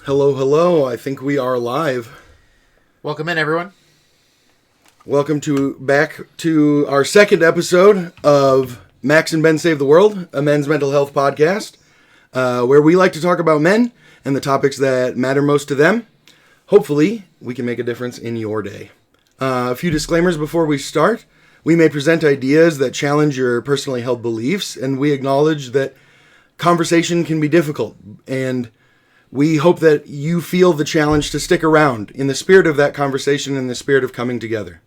Hello, hello. I think we are live. Welcome in, everyone. Welcome back to our second episode of Max and Ben Save the World, a men's mental health podcast, where we like to talk about men and the topics that matter most to them. Hopefully, we can make a difference in your day. A few disclaimers before we start. We may present ideas that challenge your personally held beliefs, and we acknowledge that conversation can be difficult, and we hope that you feel the challenge to stick around in the spirit of that conversation and the spirit of coming together.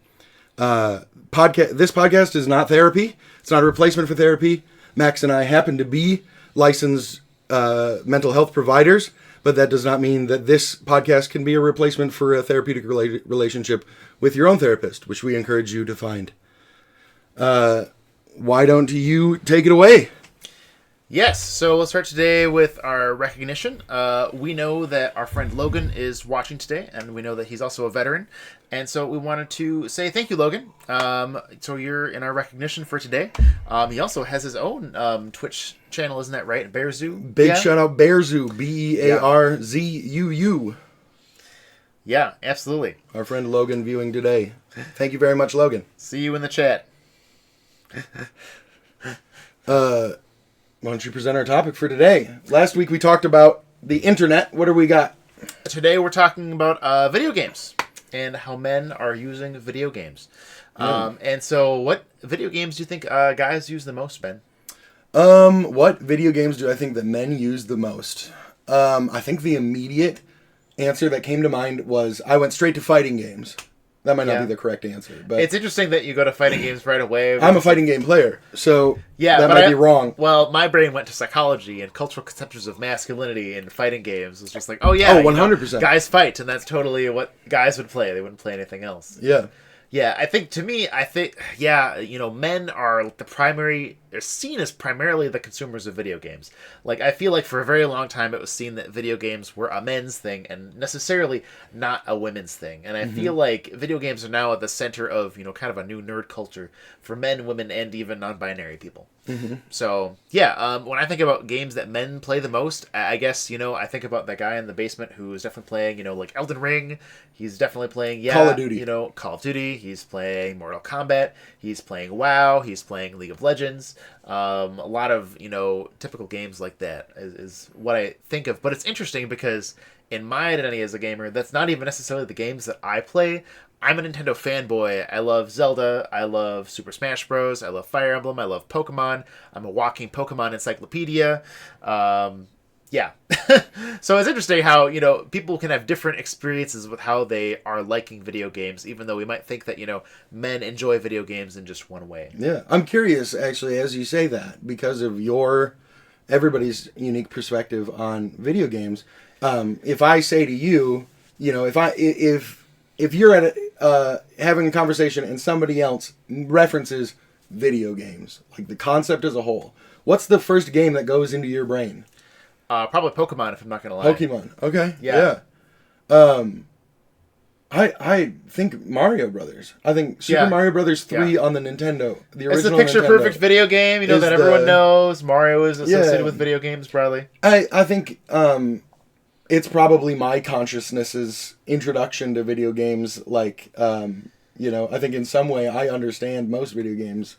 This podcast is not therapy. It's not a replacement for therapy. Max and I happen to be licensed mental health providers, but that does not mean that this podcast can be a replacement for a therapeutic relationship with your own therapist, which we encourage you to find. Why don't you take it away? Yes, so we'll start today with our recognition. We know that our friend Logan is watching today, and we know that he's also a veteran. And so we wanted to say thank you, Logan. So you're in our recognition for today. He also has his own Twitch channel, isn't that right? Bearzoo? Big shout out Bearzoo, Bearzuu. Yeah, absolutely. Our friend Logan viewing today. Thank you very much, Logan. See you in the chat. Why don't you present our topic for today? Last week we talked about the internet. What do we got? Today we're talking about video games and how men are using video games. And so what video games do you think guys use the most, Ben? What video games do I think that men use the most? I think the immediate answer that came to mind was I went straight to fighting games. That might not be the correct answer, but it's interesting that you go to fighting games right away. I'm a fighting game player, so that might be wrong. Well, my brain went to psychology and cultural conceptions of masculinity in fighting games. It's just like, 100%. Guys fight, and that's totally what guys would play. They wouldn't play anything else. Yeah. Yeah, I think men are they're seen as primarily the consumers of video games. Like, I feel like for a very long time it was seen that video games were a men's thing and necessarily not a women's thing. And I feel like video games are now at the center of, kind of a new nerd culture for men, women, and even non-binary people. Mm-hmm. So, when I think about games that men play the most, I guess, I think about that guy in the basement who is definitely playing, like Elden Ring. He's definitely playing, Call of Duty. Call of Duty. He's playing Mortal Kombat. He's playing WoW. He's playing League of Legends. A lot of, typical games like that is what I think of. But it's interesting because in my identity as a gamer, that's not even necessarily the games that I play. I'm a Nintendo fanboy. I love Zelda. I love Super Smash Bros. I love Fire Emblem. I love Pokemon. I'm a walking Pokemon encyclopedia. So it's interesting how, people can have different experiences with how they are liking video games, even though we might think that, men enjoy video games in just one way. Yeah. I'm curious, actually, as you say that, because of everybody's unique perspective on video games. If I say to you, if you're at having a conversation and somebody else references video games, like the concept as a whole, what's the first game that goes into your brain? Probably Pokemon, if I'm not going to lie. Pokemon. Okay. Yeah. I think Mario Brothers. I think Super Mario Brothers 3 on the Nintendo. The original It's the picture-perfect video game, that everyone knows. Mario is associated with video games, probably. I think it's probably my consciousness's introduction to video games. Like, I think in some way I understand most video games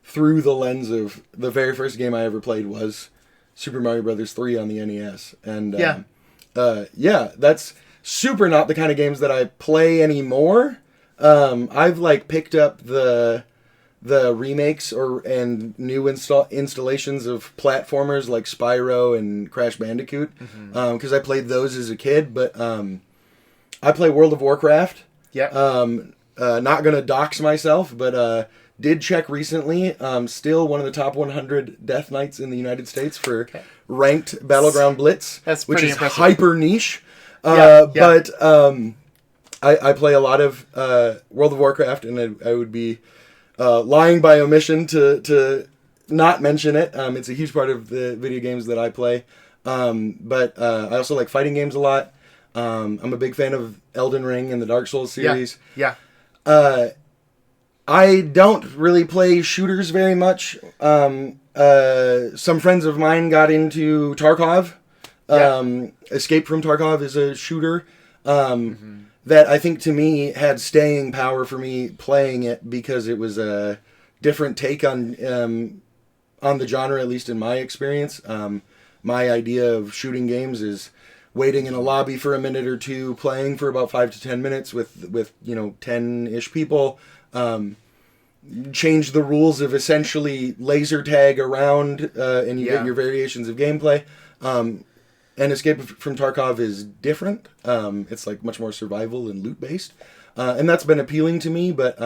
through the lens of the very first game I ever played was Super Mario Brothers 3 on the NES. And that's super not the kind of games that I play anymore. I've picked up the remakes and new installations of platformers like Spyro and Crash Bandicoot, because I played those as a kid. But I play World of Warcraft. Yeah. Not gonna dox myself, but did check recently. Still one of the top 100 Death Knights in the United States for ranked Battleground Blitz, which is impressive. Hyper niche. But I play a lot of World of Warcraft, and I would be lying by omission to not mention it. It's a huge part of the video games that I play. But I also like fighting games a lot. I'm a big fan of Elden Ring and the Dark Souls series. Yeah. I don't really play shooters very much. Some friends of mine got into Tarkov. Escape from Tarkov is a shooter that I think to me had staying power for me playing it because it was a different take on the genre, at least in my experience. My idea of shooting games is waiting in a lobby for a minute or two, playing for about 5 to 10 minutes with 10-ish people. Change the rules of essentially laser tag around, and you get your variations of gameplay. And Escape from Tarkov is different. It's like much more survival and loot based, and that's been appealing to me. But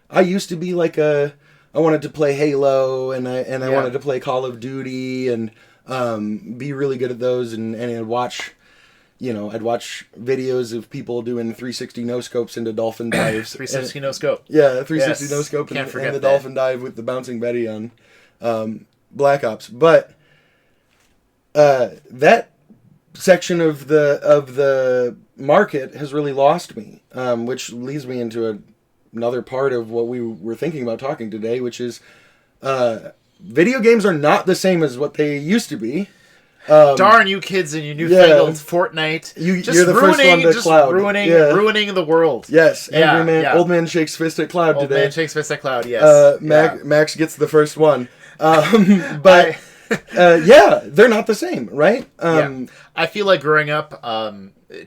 I used to be like I wanted to play Halo, and I wanted to play Call of Duty, and be really good at those, and I'd watch videos of people doing 360 no scopes into dolphin dives. 360 no scope. Yeah, 360 no scope and the dolphin dive with the bouncing Betty on Black Ops. But that section of the market has really lost me, which leads me into another part of what we were thinking about talking today, which is video games are not the same as what they used to be. Darn you kids and your newfangled Fortnite. You're the first one to Cloud. Ruining the world. Yes, Angry Man. Old man shakes fist at Cloud today. Old man shakes fist at Cloud, yes. Max gets the first one. But they're not the same, right? I feel like growing up,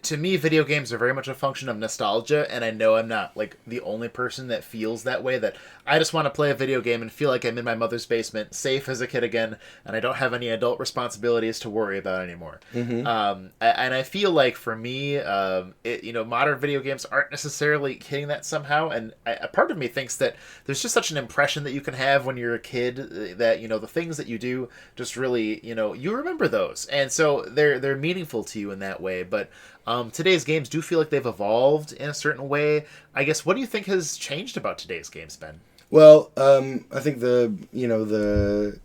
to me, video games are very much a function of nostalgia, and I know I'm not like the only person that feels that way, that I just want to play a video game and feel like I'm in my mother's basement, safe as a kid again, and I don't have any adult responsibilities to worry about anymore. And I feel like for me, modern video games aren't necessarily hitting that somehow, and a part of me thinks that there's just such an impression that you can have when you're a kid that, the things that you do just really, you remember those, and so they're meaningful to you in that way. But today's games do feel like they've evolved in a certain way. I guess, what do you think has changed about today's games, Ben? Well, I think the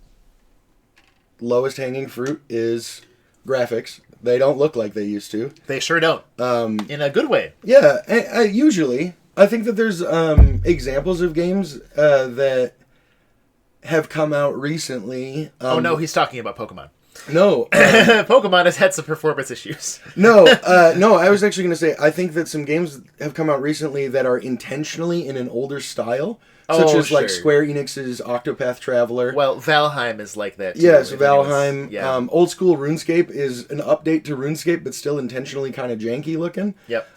lowest hanging fruit is graphics. They don't look like they used to. They sure don't. In a good way. Yeah, usually. I think that there's examples of games that have come out recently. Oh no, he's talking about Pokemon. No. Pokemon has had some performance issues. No, I was actually going to say, I think that some games have come out recently that are intentionally in an older style, such as like Square Enix's Octopath Traveler. Well, Valheim is like that too. Yes, Valheim. Old school RuneScape is an update to RuneScape, but still intentionally kind of janky looking. Yep.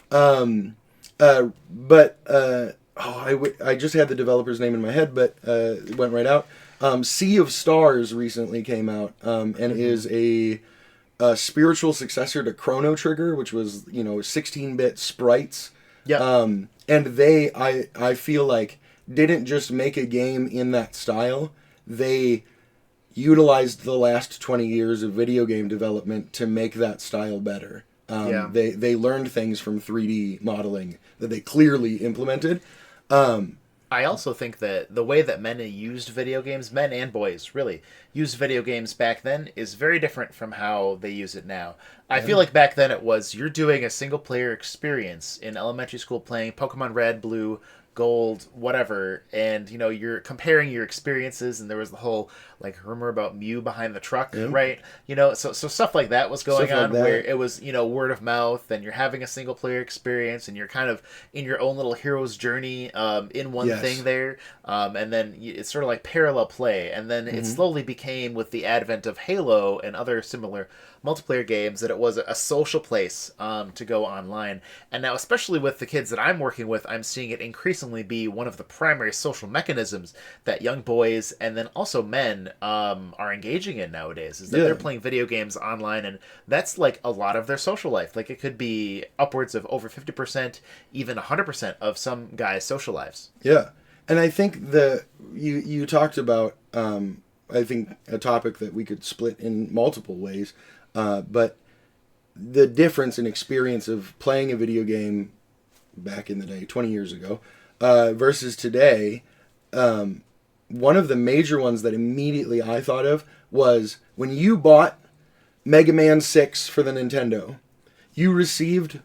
I just had the developer's name in my head, but it went right out. Sea of Stars recently came out, and is a spiritual successor to Chrono Trigger, which was 16-bit sprites. Yeah. And they, I feel like, didn't just make a game in that style. They utilized the last 20 years of video game development to make that style better. They learned things from 3D modeling that they clearly implemented. I also think that the way that men used video games, men and boys really, used video games back then is very different from how they use it now. I feel like back then it was, you're doing a single-player experience in elementary school playing Pokemon Red, Blue, Gold, whatever, and you're comparing your experiences, and there was the whole rumor about Mew behind the truck, right? So stuff like that was going on, where it was word of mouth, and you're having a single player experience, and you're kind of in your own little hero's journey in one thing there, and then it's sort of like parallel play, and then it slowly became, with the advent of Halo and other similar multiplayer games, that it was a social place to go online. And now, especially with the kids that I'm working with, I'm seeing it increasingly be one of the primary social mechanisms that young boys and then also men are engaging in nowadays, is that they're playing video games online, and that's like a lot of their social life. Like, it could be upwards of over 50%, even 100% of some guys' social lives. Yeah. And I think you talked about, I think, a topic that we could split in multiple ways, but the difference in experience of playing a video game back in the day, 20 years ago, versus today, one of the major ones that immediately I thought of was when you bought Mega Man 6 for the Nintendo, you received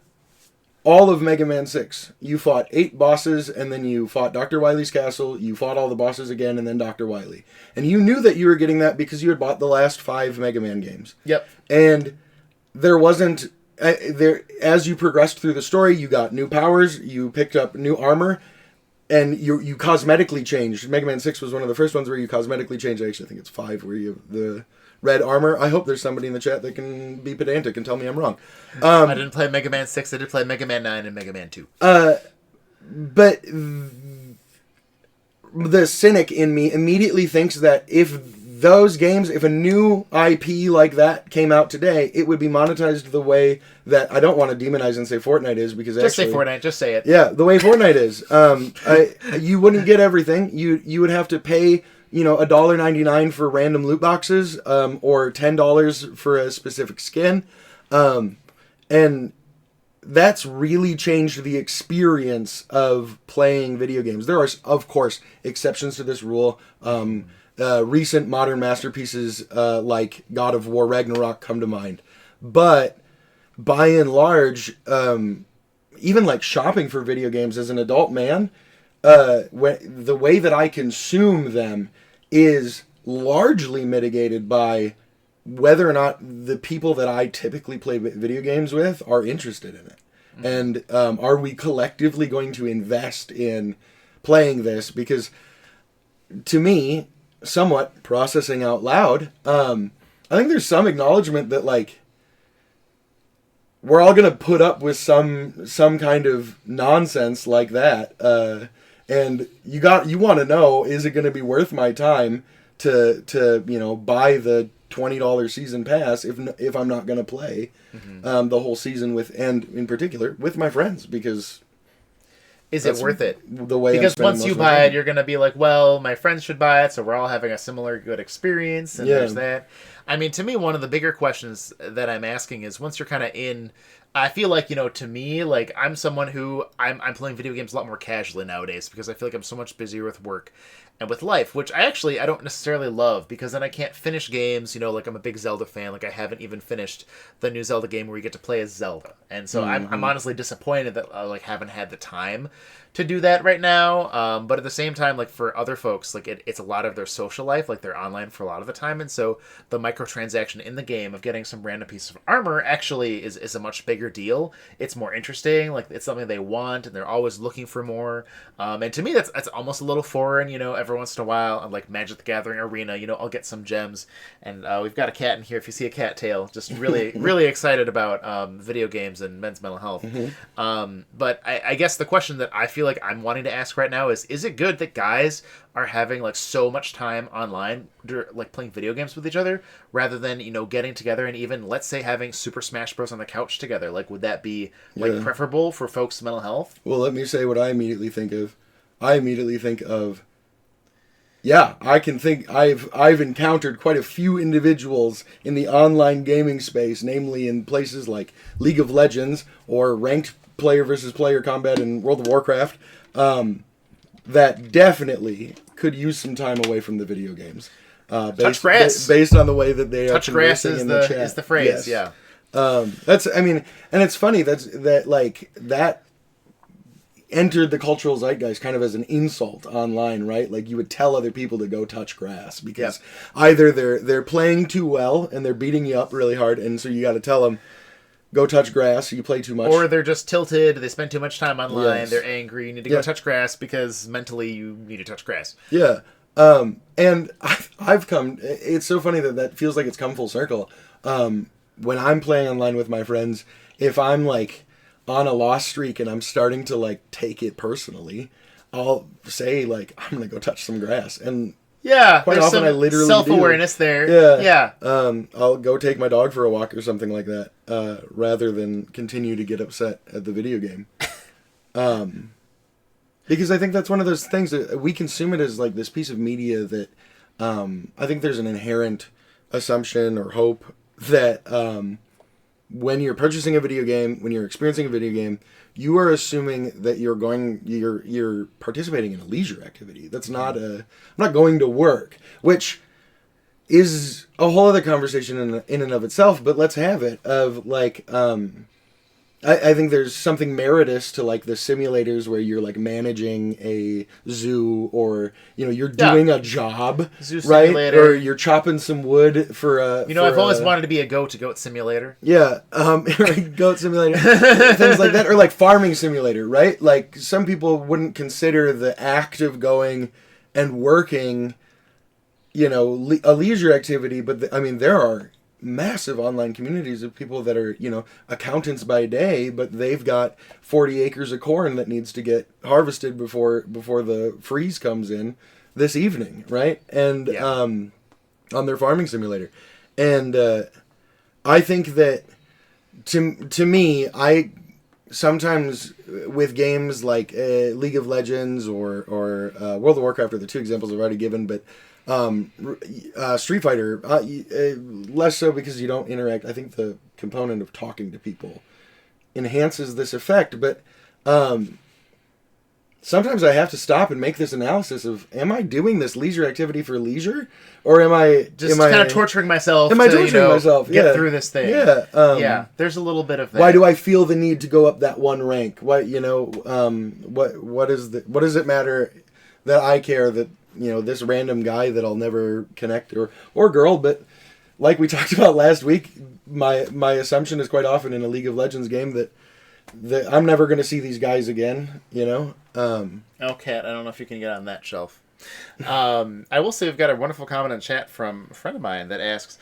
all of Mega Man 6. You fought 8 bosses, and then you fought Dr. Wily's castle, you fought all the bosses again, and then Dr. Wily. And you knew that you were getting that because you had bought the last 5 Mega Man games. Yep. And there wasn't there as you progressed through the story, you got new powers, you picked up new armor, and you cosmetically changed. Mega Man 6 was one of the first ones where you cosmetically changed. Actually, I think it's 5 where you have the red armor. I hope there's somebody in the chat that can be pedantic and tell me I'm wrong. I didn't play Mega Man 6. I did play Mega Man 9 and Mega Man 2. But the cynic in me immediately thinks that if a new IP like that came out today, it would be monetized the way that I don't want to demonize and say Fortnite is, because Just say Fortnite. Just say it. Yeah, the way Fortnite is. You wouldn't get everything. You would have to pay $1.99 for random loot boxes, or $10 for a specific skin, and that's really changed the experience of playing video games. There are, of course, exceptions to this rule. Recent modern masterpieces like God of War Ragnarok come to mind. But by and large, even like shopping for video games as an adult man, the way that I consume them is largely mitigated by whether or not the people that I typically play video games with are interested in it. And are we collectively going to invest in playing this? Because to me, somewhat processing out loud, I think there's some acknowledgement that like we're all going to put up with some kind of nonsense like that. And you want to know, is it going to be worth my time to buy the $20 season pass if I'm not going to play the whole season and in particular with my friends, because is it worth it? The way because once you buy it, you're going to be like, well, my friends should buy it, so we're all having a similar good experience, and there's that. I mean, to me, one of the bigger questions that I'm asking is, once you're kind of in, I feel like, to me, like, I'm someone who, I'm playing video games a lot more casually nowadays, because I feel like I'm so much busier with work and with life, which I don't necessarily love, because then I can't finish games, like I'm a big Zelda fan, like I haven't even finished the new Zelda game where you get to play as Zelda, and so I'm honestly disappointed that I haven't had the time to do that right now, but at the same time, like, for other folks, like, it's a lot of their social life, like, they're online for a lot of the time, and so the microtransaction in the game of getting some random piece of armor actually is a much bigger deal. It's more interesting, like, it's something they want, and they're always looking for more, and to me, that's almost a little foreign, every once in a while, on, like, Magic the Gathering Arena, I'll get some gems, and we've got a cat in here, if you see a cat tail, just really, really excited about video games and men's mental health. But I guess the question that I feel like I'm wanting to ask right now is it good that guys are having like so much time online, like playing video games with each other, rather than getting together and even, let's say, having Super Smash Bros on the couch together? Like, would that be like preferable for folks' mental health? Well, let me say what I immediately think of. I can think I've encountered quite a few individuals in the online gaming space, namely in places like League of Legends or ranked player versus player combat in World of Warcraft, that definitely could use some time away from the video games. Touch grass, based on the way that they touch are grass in the chat. Is the phrase, yes. And it's funny that entered the cultural zeitgeist kind of as an insult online, right? Like, you would tell other people to go touch grass because either they're playing too well and they're beating you up really hard, and so you got to tell them, go touch grass, you play too much. Or they're just tilted, they spend too much time online, Yes. they're angry, you need to go touch grass because mentally you need to touch grass. Yeah. And I've come, it's so funny that feels like it's come full circle. When I'm playing online with my friends, if I'm like on a loss streak and I'm starting to like take it personally, I'll say like, I'm going to go touch some grass. And yeah, quite there's often some I literally self-awareness there. Yeah. I'll go take my dog for a walk or something like that, rather than continue to get upset at the video game. Because I think that's one of those things that we consume it as like this piece of media that I think there's an inherent assumption or hope that when you're purchasing a video game, when you're experiencing a video game, you are assuming that you're participating in a leisure activity. That's not I'm not going to work, which is a whole other conversation in and of itself, but let's have it. Of like, I think there's something meritorious to like the simulators where you're like managing a zoo, or you're doing a job, Zoo right? simulator. Or you're chopping some wood for a. I've always wanted to be a goat simulator. Yeah, goat simulator, things like that, or like farming simulator, right? Like some people wouldn't consider the act of going and working, a leisure activity, but there are massive online communities of people that are, accountants by day, but they've got 40 acres of corn that needs to get harvested before the freeze comes in this evening, right? And on their farming simulator. And I think that to me, I sometimes with games like League of Legends or World of Warcraft are the two examples I've already given, but Street Fighter, less so because you don't interact. I think the component of talking to people enhances this effect, but sometimes I have to stop and make this analysis of, am I doing this leisure activity for leisure, or am I just kind of torturing myself? Get through this thing. Yeah, there's a little bit of that. Why do I feel the need to go up that one rank? What does it matter that I care that this random guy that I'll never connect or girl, but like we talked about last week, my assumption is quite often in a League of Legends game that I'm never going to see these guys again, Okay, I don't know if you can get on that shelf. I will say we've got a wonderful comment in chat from a friend of mine that asks,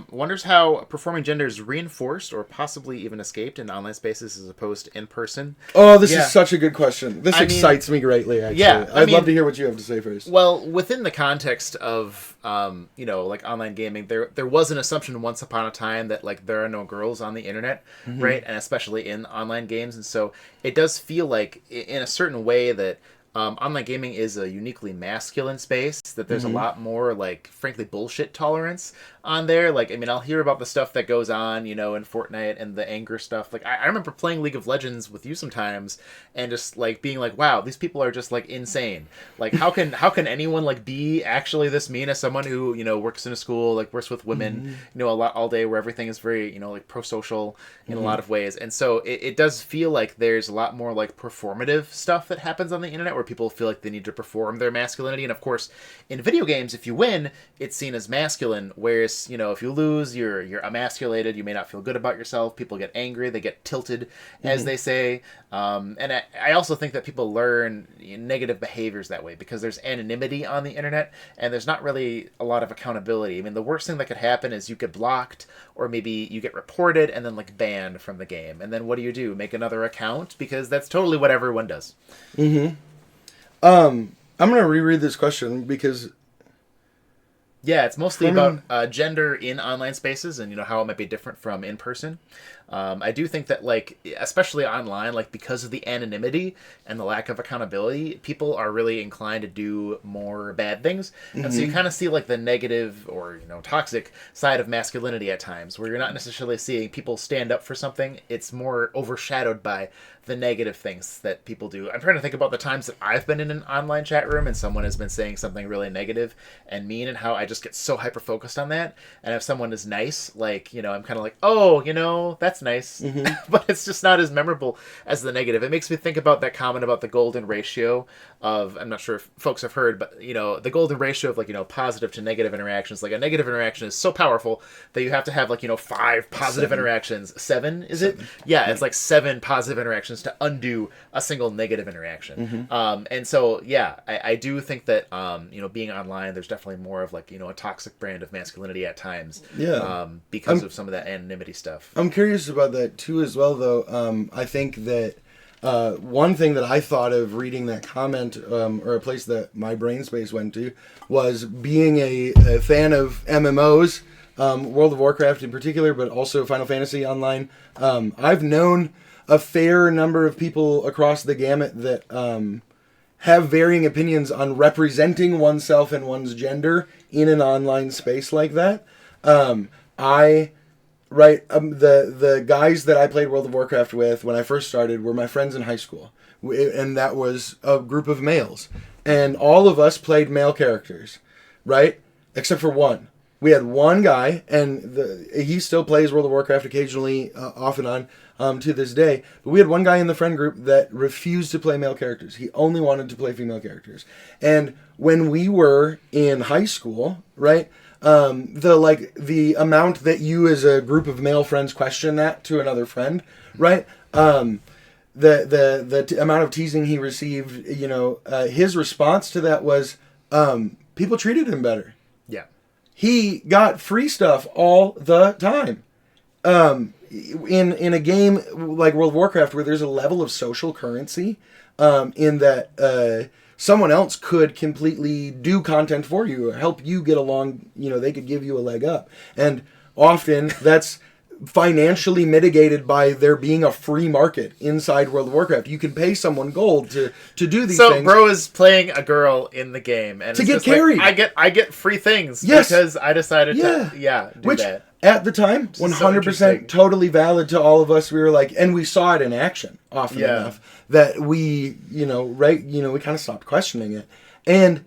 wonders how performing gender is reinforced or possibly even escaped in online spaces as opposed to in person. Oh, this is such a good question. This excites me greatly, actually. Yeah, I'd love to hear what you have to say first. Well, within the context of, like online gaming, there was an assumption once upon a time that like there are no girls on the internet, right? And especially in online games. And so it does feel like in a certain way that online gaming is a uniquely masculine space, that there's a lot more, like, frankly, bullshit tolerance on there. Like, I'll hear about the stuff that goes on, in Fortnite and the anger stuff. Like, I remember playing League of Legends with you sometimes and just, like, being like, wow, these people are just, like, insane. Like, how can anyone, like, be actually this mean as someone who, works in a school, like, works with women, a lot all day, where everything is very, like, pro-social in a lot of ways. And so it does feel like there's a lot more, like, performative stuff that happens on the internet where people feel like they need to perform their masculinity. And of course, in video games, if you win, it's seen as masculine, whereas, if you lose, you're emasculated, you may not feel good about yourself, people get angry, they get tilted, as they say. And I also think that people learn negative behaviors that way because there's anonymity on the internet and there's not really a lot of accountability. The worst thing that could happen is you get blocked, or maybe you get reported and then like banned from the game. And then what do? Make another account? Because that's totally what everyone does. I'm going to reread this question because... Yeah, it's mostly about gender in online spaces and, how it might be different from in person. I do think that, like, especially online, like, because of the anonymity and the lack of accountability, people are really inclined to do more bad things. And so you kind of see, like, the negative or, toxic side of masculinity at times, where you're not necessarily seeing people stand up for something. It's more overshadowed by the negative things that people do. I'm trying to think about the times that I've been in an online chat room and someone has been saying something really negative and mean, and how I just get so hyper-focused on that. And if someone is nice, like, I'm kind of like, oh, that's nice. But it's just not as memorable as the negative. It makes me think about that comment about the golden ratio of, I'm not sure if folks have heard, but, the golden ratio of, like, positive to negative interactions. Like, a negative interaction is so powerful that you have to have, like, 5 positive interactions. 7, is it? Yeah, it's like 7 positive interactions to undo a single negative interaction. And so, yeah, I do think that, being online, there's definitely more of, like, a toxic brand of masculinity at times. Yeah. Because of some of that anonymity stuff. I'm curious about that, too, as well, though. I think that one thing that I thought of reading that comment, or a place that my brain space went to, was being a fan of MMOs, World of Warcraft in particular, but also Final Fantasy Online. I've known a fair number of people across the gamut that have varying opinions on representing oneself and one's gender in an online space like that. The guys that I played World of Warcraft with when I first started were my friends in high school, and that was a group of males, and all of us played male characters, right? Except for one. We had one guy, and he still plays World of Warcraft occasionally, off and on, to this day. But we had one guy in the friend group that refused to play male characters. He only wanted to play female characters. And when we were in high school, right, the amount that you as a group of male friends question that to another friend, right? The amount of teasing he received, his response to that was, people treated him better. Yeah. He got free stuff all the time. In a game like World of Warcraft, where there's a level of social currency, in that someone else could completely do content for you or help you get along. They could give you a leg up, and often that's financially mitigated by there being a free market inside World of Warcraft. You can pay someone gold to do these things. So bro is playing a girl in the game and to it's get just carried. Like, I get free things Yes. because I decided to do Which, that. at the time, is so 100% interesting. totally valid to all of us. We were like, and we saw it in action often enough that we, we kind of stopped questioning it. And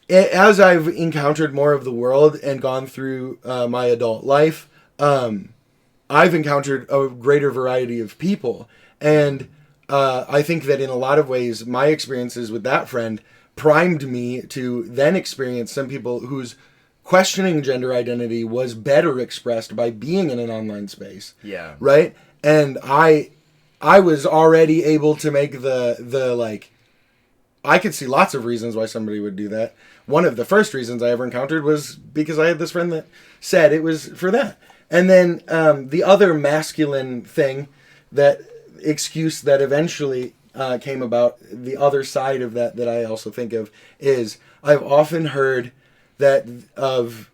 as I've encountered more of the world and gone through my adult life, I've encountered a greater variety of people. And I think that in a lot of ways, my experiences with that friend primed me to then experience some people whose questioning gender identity was better expressed by being in an online space. Yeah. Right? And I was already able to make the I could see lots of reasons why somebody would do that. One of the first reasons I ever encountered was because I had this friend that said it was for that. And then the other masculine thing, that excuse that eventually came about, the other side of that I also think of, is I've often heard that of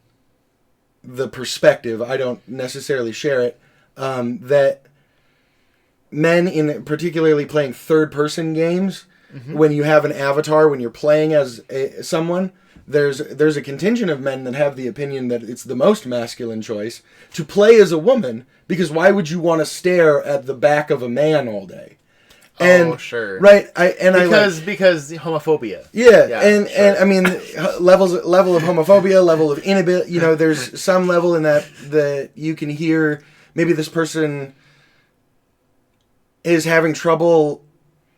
the perspective, I don't necessarily share it, that men, in particularly playing third-person games, when you have an avatar, when you're playing as someone, there's a contingent of men that have the opinion that it's the most masculine choice to play as a woman, because why would you want to stare at the back of a man all day? And, sure. Right. Because homophobia. Yeah, and I mean, level of homophobia, level of inability. There's some level in that you can hear maybe this person is having trouble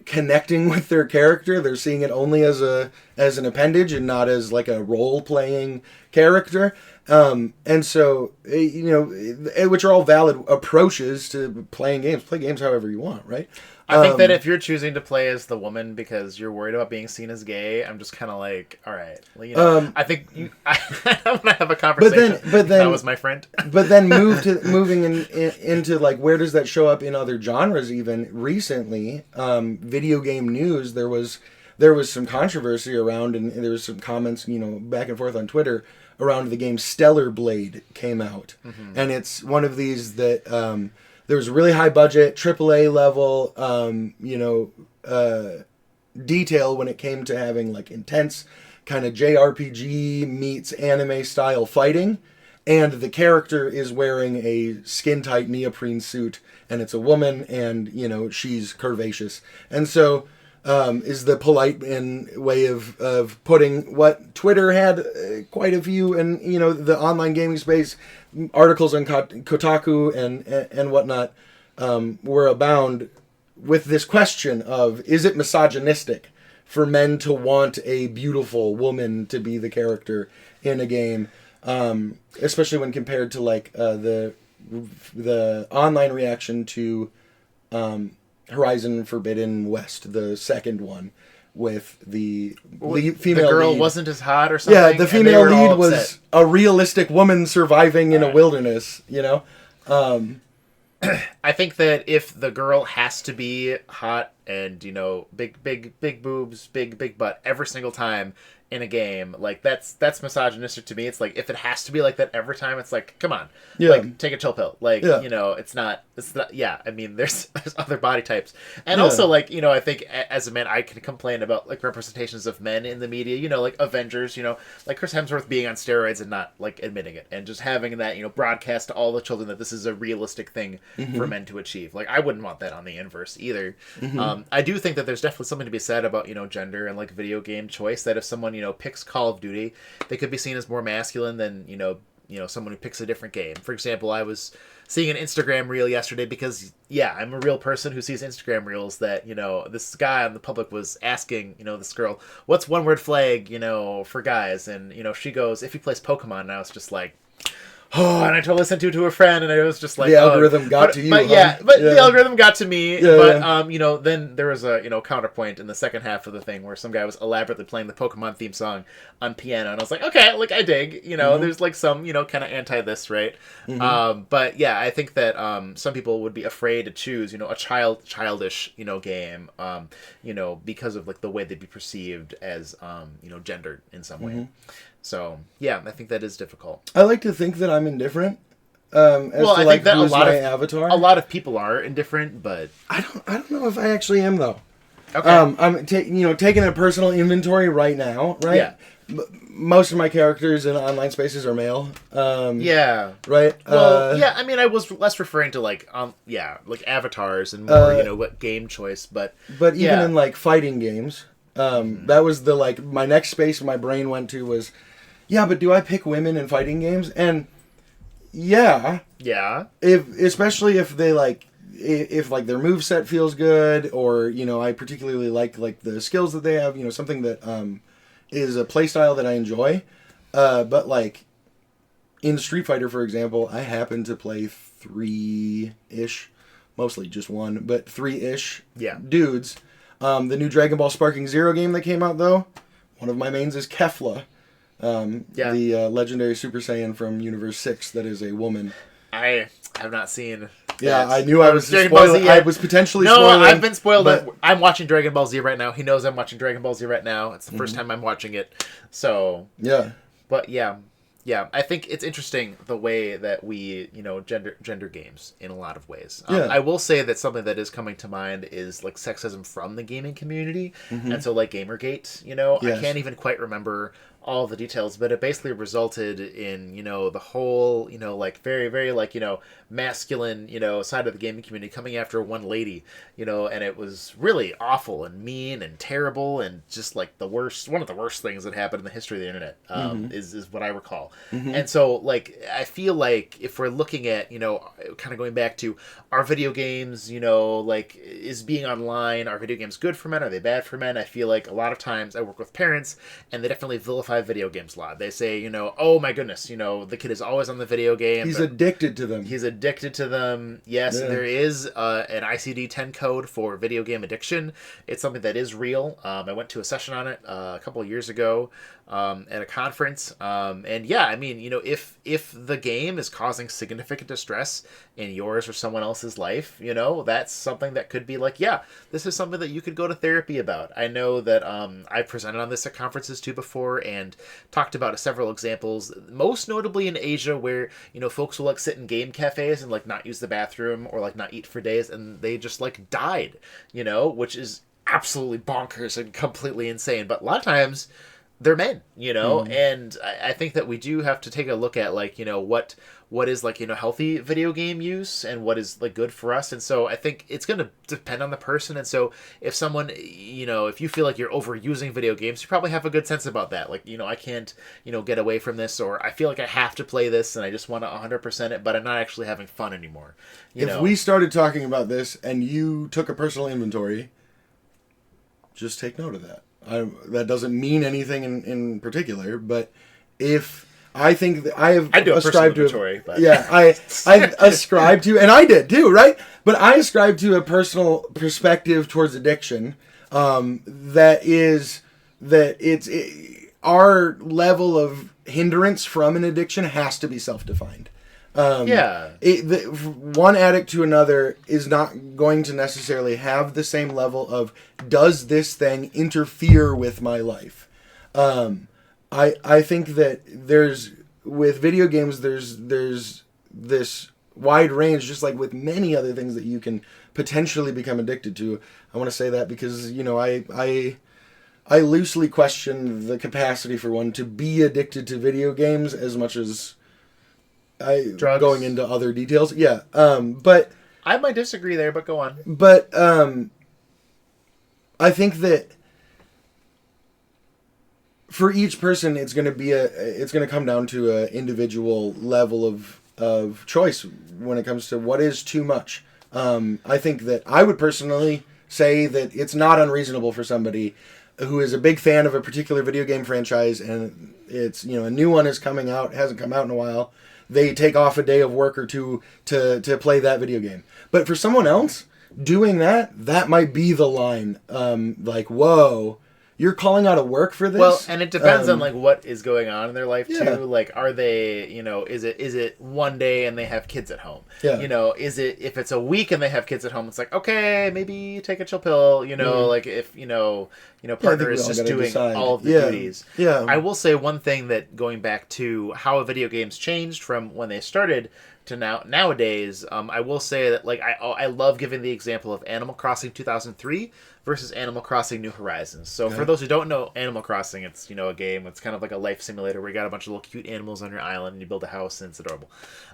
connecting with their character. They're seeing it only as an appendage and not as like a role playing character. And so which are all valid approaches to playing games. Play games however you want, right? I think that if you're choosing to play as the woman because you're worried about being seen as gay, I'm just kind of like, all right. I think I want to have a conversation. But then that was my friend. But then moving into like, where does that show up in other genres? Even recently, video game news, there was some controversy around, and there was some comments, back and forth on Twitter around the game Stellar Blade came out, and it's one of these that. There was a really high budget, AAA level, detail when it came to having like intense kind of JRPG meets anime style fighting. And the character is wearing a skin tight neoprene suit, and it's a woman, and, she's curvaceous. And so, is the polite way of putting what Twitter had quite a few, and, the online gaming space, articles on Kotaku and whatnot were abound with this question of, is it misogynistic for men to want a beautiful woman to be the character in a game, especially when compared to like the online reaction to Horizon Forbidden West, the second one, with the female the girl lead. Wasn't as hot or something. Yeah, the female lead was a realistic woman surviving in a wilderness, I think that if the girl has to be hot and, big boobs, big butt every single time in a game, like that's misogynistic to me. It's like, if it has to be like that every time, it's like, come on, like, take a chill pill. Like, it's not, I mean, there's other body types. And also, like, I think as a man, I can complain about like representations of men in the media, like Avengers, like Chris Hemsworth being on steroids and not like admitting it, and just having that, broadcast to all the children that this is a realistic thing for men to achieve. Like, I wouldn't want that on the inverse either. I do think that there's definitely something to be said about, gender and like video game choice, that if someone, picks Call of Duty, they could be seen as more masculine than, someone who picks a different game. For example, I was seeing an Instagram reel yesterday because, I'm a real person who sees Instagram reels that, this guy on the public was asking, this girl, what's one word flag, for guys? And, she goes, if he plays Pokemon. And I was just like, oh, and I totally sent it to a friend, and I was just like, the algorithm got to you. But the algorithm got to me. Yeah, but then there was a counterpoint in the second half of the thing where some guy was elaborately playing the Pokemon theme song on piano, and I was like, okay, like I dig. There's like some kind of anti this, right? But yeah, I think that some people would be afraid to choose a childish game, because of like the way they'd be perceived as gendered in some way. So, yeah, I think that is difficult. I like to think that I'm indifferent. I think that avatar. A lot of people are indifferent, but I don't know if I actually am though. Okay. I'm taking a personal inventory right now. Right. Yeah. Most of my characters in online spaces are male. Yeah. Right. Well, I mean, I was less referring to like avatars and more what game choice, but even in like fighting games, that was the my next space my brain went to was. Yeah, but do I pick women in fighting games? And yeah, especially if they if their moveset feels good, or I particularly like the skills that they have, something that is a playstyle that I enjoy. But like in Street Fighter, for example, I happen to play 3-ish, mostly just one, but 3-ish dudes. The new Dragon Ball Sparking Zero game that came out though, one of my mains is Kefla. The legendary Super Saiyan from Universe 6 that is a woman. I have not seen. Yeah, I knew I was spoiling. I was potentially spoiling. No, I've been spoiled. I'm watching Dragon Ball Z right now. He knows I'm watching Dragon Ball Z right now. It's the first time I'm watching it. So yeah, but yeah, I think it's interesting the way that we gender games in a lot of ways. I will say that something that is coming to mind is like sexism from the gaming community, and so like Gamergate. I can't even quite remember all the details, but it basically resulted in the whole like very very masculine side of the gaming community coming after one lady, and it was really awful and mean and terrible and just like one of the worst things that happened in the history of the internet, is what I recall. And so like I feel like if we're looking at kind of going back to are video games like is being online, are video games good for men, are they bad for men? I feel like a lot of times I work with parents and they definitely vilify video games a lot. They say oh my goodness, the kid is always on the video game, he's addicted to them. Yes, there is an ICD-10 code for video game addiction. It's something that is real. I went to a session on it a couple of years ago at a conference, and I mean if the game is causing significant distress in yours or someone else's life, that's something that could be like, this is something that you could go to therapy about. I know that I presented on this at conferences too before and talked about several examples, most notably in Asia, where folks will like sit in game cafes and like not use the bathroom or like not eat for days, and they just like died, which is absolutely bonkers and completely insane. But a lot of times they're men, and I think that we do have to take a look at like what is like healthy video game use and what is like good for us. And so I think it's going to depend on the person. And so if someone if you feel like you're overusing video games, you probably have a good sense about that, like I can't get away from this, or I feel like I have to play this and I just want to 100% it, but I'm not actually having fun anymore. If we started talking about this and you took a personal inventory, just take note of that. That doesn't mean anything in particular, but if I think that I do ascribed to inventory, but I ascribe to, and I did too, right? But I ascribe to a personal perspective towards addiction, that our level of hindrance from an addiction has to be self-defined. One addict to another is not going to necessarily have the same level of, does this thing interfere with my life? I think that with video games, there's this wide range, just like with many other things that you can potentially become addicted to. I want to say that because, I loosely question the capacity for one to be addicted to video games as much as drugs. Going into other details. But I might disagree there, but go on. But I think that for each person, it's going to come down to a individual level of choice when it comes to what is too much. I think that I would personally say that it's not unreasonable for somebody who is a big fan of a particular video game franchise and it's, a new one is coming out, hasn't come out in a while. They take off a day of work or two to play that video game. But for someone else, doing that might be the line. Like, whoa, you're calling out of work for this? Well, and it depends on like what is going on in their life too. Yeah. Like, are they, is it one day and they have kids at home? Yeah. Is it if it's a week and they have kids at home? It's like, okay, maybe take a chill pill. Like if partner is just doing decide. all of the duties. Yeah. I will say one thing that going back to how video games changed from when they started to nowadays, I will say that like I love giving the example of Animal Crossing 2003 versus Animal Crossing New Horizons. So for those who don't know Animal Crossing, it's a game. It's kind of like a life simulator where you got a bunch of little cute animals on your island and you build a house and it's adorable.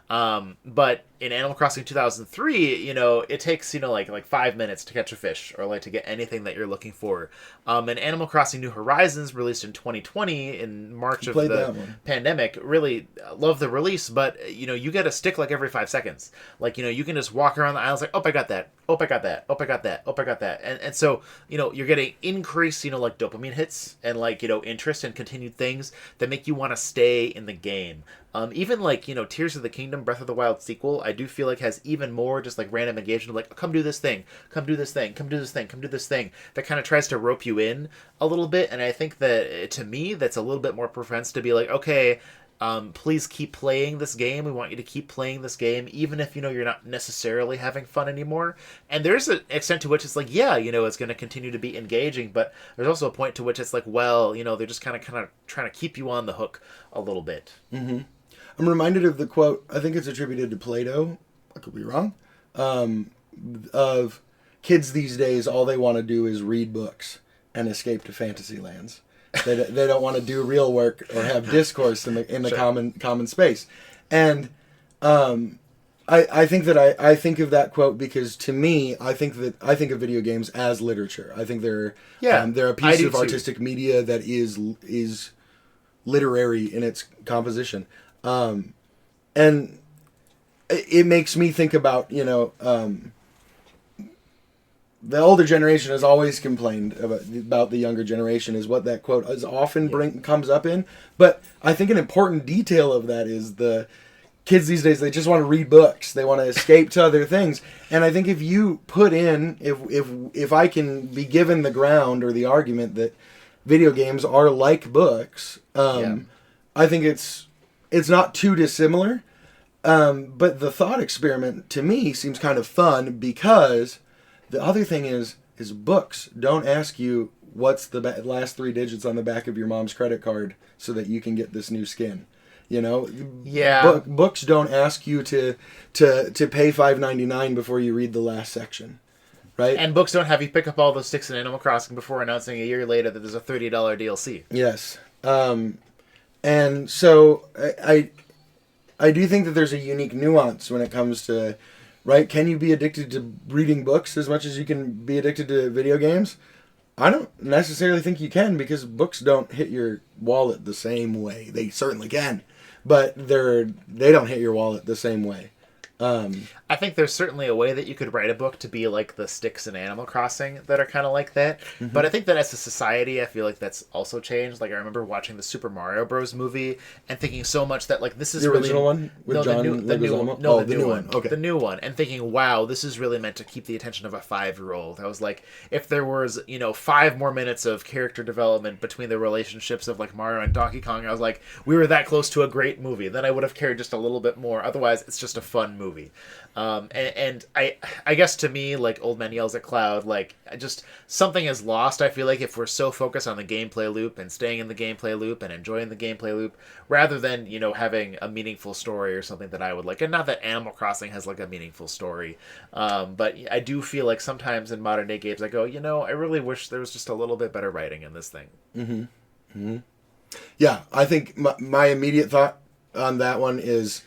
But in Animal Crossing 2003, it takes like 5 minutes to catch a fish or like to get anything that you're looking for. And Animal Crossing New Horizons, released in 2020 in March of the pandemic, really love the release. But you get a stick like every 5 seconds. Like you can just walk around the islands like, oh, I got that. Oh, I got that. Oh, I got that. Oh, I got that. And so you're getting increased like dopamine hits and like interest and continued things that make you want to stay in the game. Even like Tears of the Kingdom Breath of the Wild sequel, I do feel like has even more just like random engagement of like, come do this thing, come do this thing, come do this thing, come do this thing, that kind of tries to rope you in a little bit. And I think that to me that's a little bit more preference to be like, okay, please keep playing this game. We want you to keep playing this game, even if you're not necessarily having fun anymore. And there's an extent to which it's like, yeah, it's going to continue to be engaging, but there's also a point to which it's like, well, they're just kind of trying to keep you on the hook a little bit. Mm-hmm. I'm reminded of the quote, I think it's attributed to Plato, I could be wrong, of kids these days, all they want to do is read books and escape to fantasy lands. They don't want to do real work or have discourse in the sure. common space. And I think that I think of that quote because to me, I think of video games as literature. I think they're a piece of artistic media that is literary in its composition. And it makes me think about, the older generation has always complained about the younger generation is what that quote is often comes up in. But I think an important detail of that is the kids these days, they just want to read books. They want to escape to other things. And I think if you put in, if I can be given the ground or the argument that video games are like books, I think it's not too dissimilar. But the thought experiment to me seems kind of fun because the other thing is books don't ask you what's the last 3 digits on the back of your mom's credit card so that you can get this new skin. Yeah. Books don't ask you to pay $5.99 before you read the last section, right? And books don't have you pick up all those sticks in Animal Crossing before announcing a year later that there's a $30 DLC. Yes. And so I do think that there's a unique nuance when it comes to, right? Can you be addicted to reading books as much as you can be addicted to video games? I don't necessarily think you can because books don't hit your wallet the same way. They certainly can, but they don't hit your wallet the same way. I think there's certainly a way that you could write a book to be like the sticks in Animal Crossing that are kind of like that. Mm-hmm. But I think that as a society, I feel like that's also changed. Like I remember watching the Super Mario Bros. Movie and thinking so much that like this is the really original one with John the new one. No, the new one. Okay, the new one, and thinking, wow, this is really meant to keep the attention of a 5-year-old. I was like, if there was 5 more minutes of character development between the relationships of like Mario and Donkey Kong, I was like, we were that close to a great movie. Then I would have cared just a little bit more. Otherwise, it's just a fun movie. And I guess to me, like Old Man Yells at Cloud, like just something is lost. I feel like if we're so focused on the gameplay loop and staying in the gameplay loop and enjoying the gameplay loop, rather than having a meaningful story or something that I would like. And not that Animal Crossing has like a meaningful story, but I do feel like sometimes in modern day games I go, I really wish there was just a little bit better writing in this thing. Mm-hmm. Mm-hmm. Yeah, I think my immediate thought on that one is,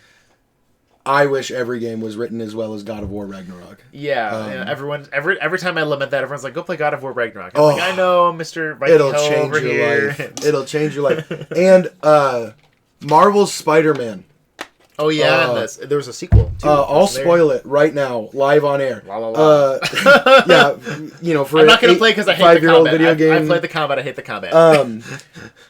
I wish every game was written as well as God of War Ragnarok. Yeah, every time I lament that, everyone's like, "Go play God of War Ragnarok." I'm like, I know, Mr. Viking It'll Ho change over your here. life. It'll change your life. And Marvel's Spider-Man. Oh yeah, and there was a sequel too. I'll spoil it right now, live on air. La, la, la. Yeah, for I'm not gonna play because I hate the combat. video game. I played the combat. I hate the combat.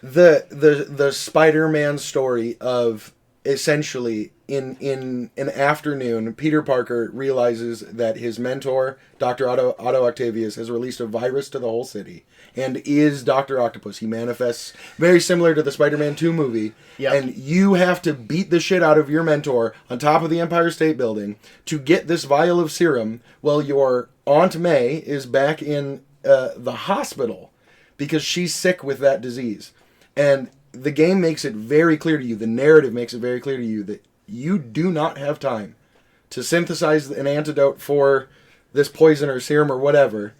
The Spider-Man story of essentially in an afternoon, Peter Parker realizes that his mentor, Dr. Otto Octavius, has released a virus to the whole city and is Dr. Octopus. He manifests very similar to the Spider-Man 2 movie. Yep. And you have to beat the shit out of your mentor on top of the Empire State Building to get this vial of serum while your Aunt May is back in the hospital because she's sick with that disease. And the game makes it very clear to you, the narrative makes it very clear to you that you do not have time to synthesize an antidote for this poison or serum or whatever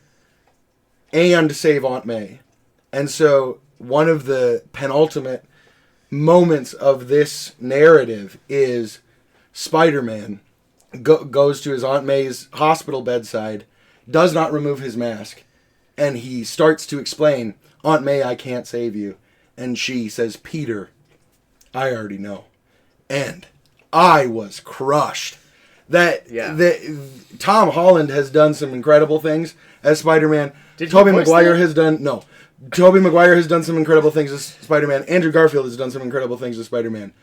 and save Aunt May. And so one of the penultimate moments of this narrative is Spider-Man goes to his Aunt May's hospital bedside, does not remove his mask, and he starts to explain, Aunt May, I can't save you. And she says, Peter, I already know. And I was crushed. That Tom Holland has done some incredible things as Spider-Man. Tobey Maguire has done some incredible things as Spider-Man. Andrew Garfield has done some incredible things as Spider-Man.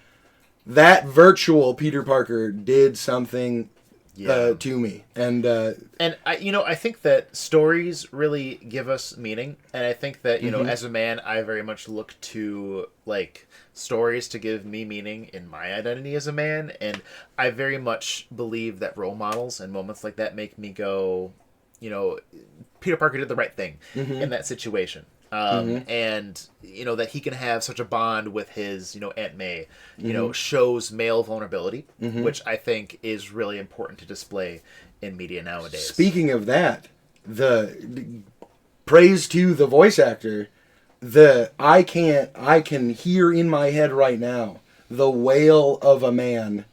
That virtual Peter Parker did something to me, and I think that stories really give us meaning, and I think that as a man, I very much look to like stories to give me meaning in my identity as a man, and I very much believe that role models and moments like that make me go, Peter Parker did the right thing in that situation. And that he can have such a bond with his Aunt May shows male vulnerability, which I think is really important to display in media nowadays. Speaking of that, the praise to the voice actor, I can hear in my head right now the wail of a man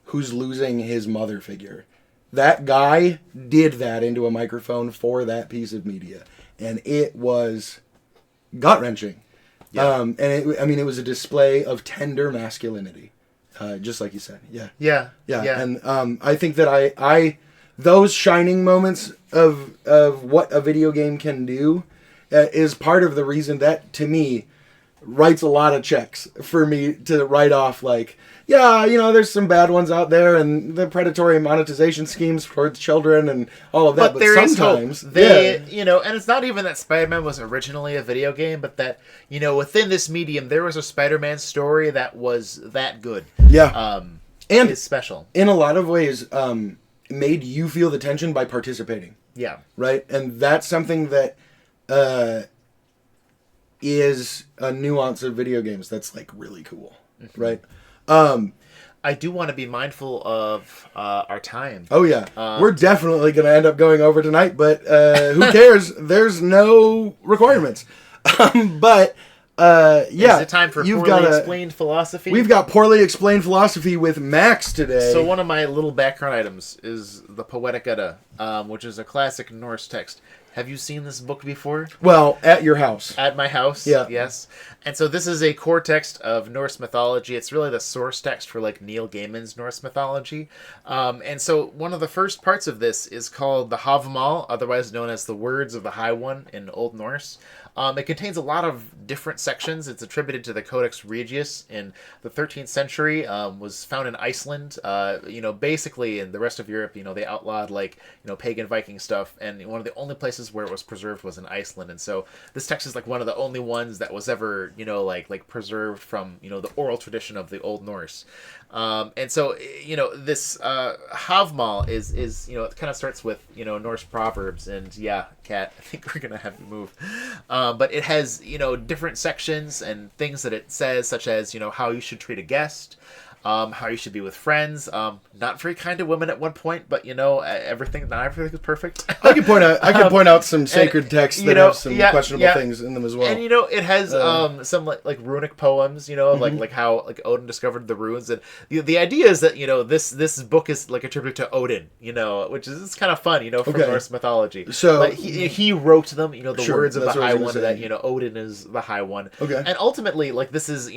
who's losing his mother figure. That guy did that into a microphone for that piece of media, and it was gut-wrenching. Yeah. And it was a display of tender masculinity, just like you said. Yeah. And I think that I those shining moments of what a video game can do is part of the reason that, to me, writes a lot of checks for me to write off, like, there's some bad ones out there and the predatory monetization schemes for children and all of that. But there sometimes, is hope. And it's not even that Spider-Man was originally a video game, but that, within this medium, there was a Spider-Man story that was that good. Yeah. And is special. In a lot of ways, made you feel the tension by participating. Yeah. Right? And that's something that is a nuance of video games that's like really cool. Right? I do want to be mindful of our time. Oh yeah, we're definitely going to end up going over tonight, but who cares? There's no requirements. But is it time for Poorly Explained Philosophy? We've got Poorly Explained Philosophy with Max today. So one of my little background items is the Poetic Edda, which is a classic Norse text. Have you seen this book before? Well, at your house. At my house, yeah. Yes. And so this is a core text of Norse mythology. It's really the source text for like Neil Gaiman's Norse mythology. And so one of the first parts of this is called the Havmal, otherwise known as the Words of the High One in Old Norse. It contains a lot of different sections. It's attributed to the Codex Regius in the 13th century, was found in Iceland. Basically in the rest of Europe, they outlawed pagan Viking stuff, and one of the only places where it was preserved was in Iceland. And so this text is like one of the only ones that was ever, preserved from, the oral tradition of the Old Norse. And so, this Havmal is it kind of starts with, Norse proverbs, and yeah, Kat, I think we're going to have to move. But it has, different sections and things that it says, such as, how you should treat a guest, how you should be with friends. Not very kind to women at one point, but not everything is perfect. I could point out some sacred texts that have some questionable things in them as well. And it has some like runic poems, like how like Odin discovered the runes, and the idea is that this book is like attributed to Odin, which is kind of fun, from Norse mythology. So like, he wrote them, the sure, words of the High One, that Odin is the High One. Okay. And ultimately, like, this is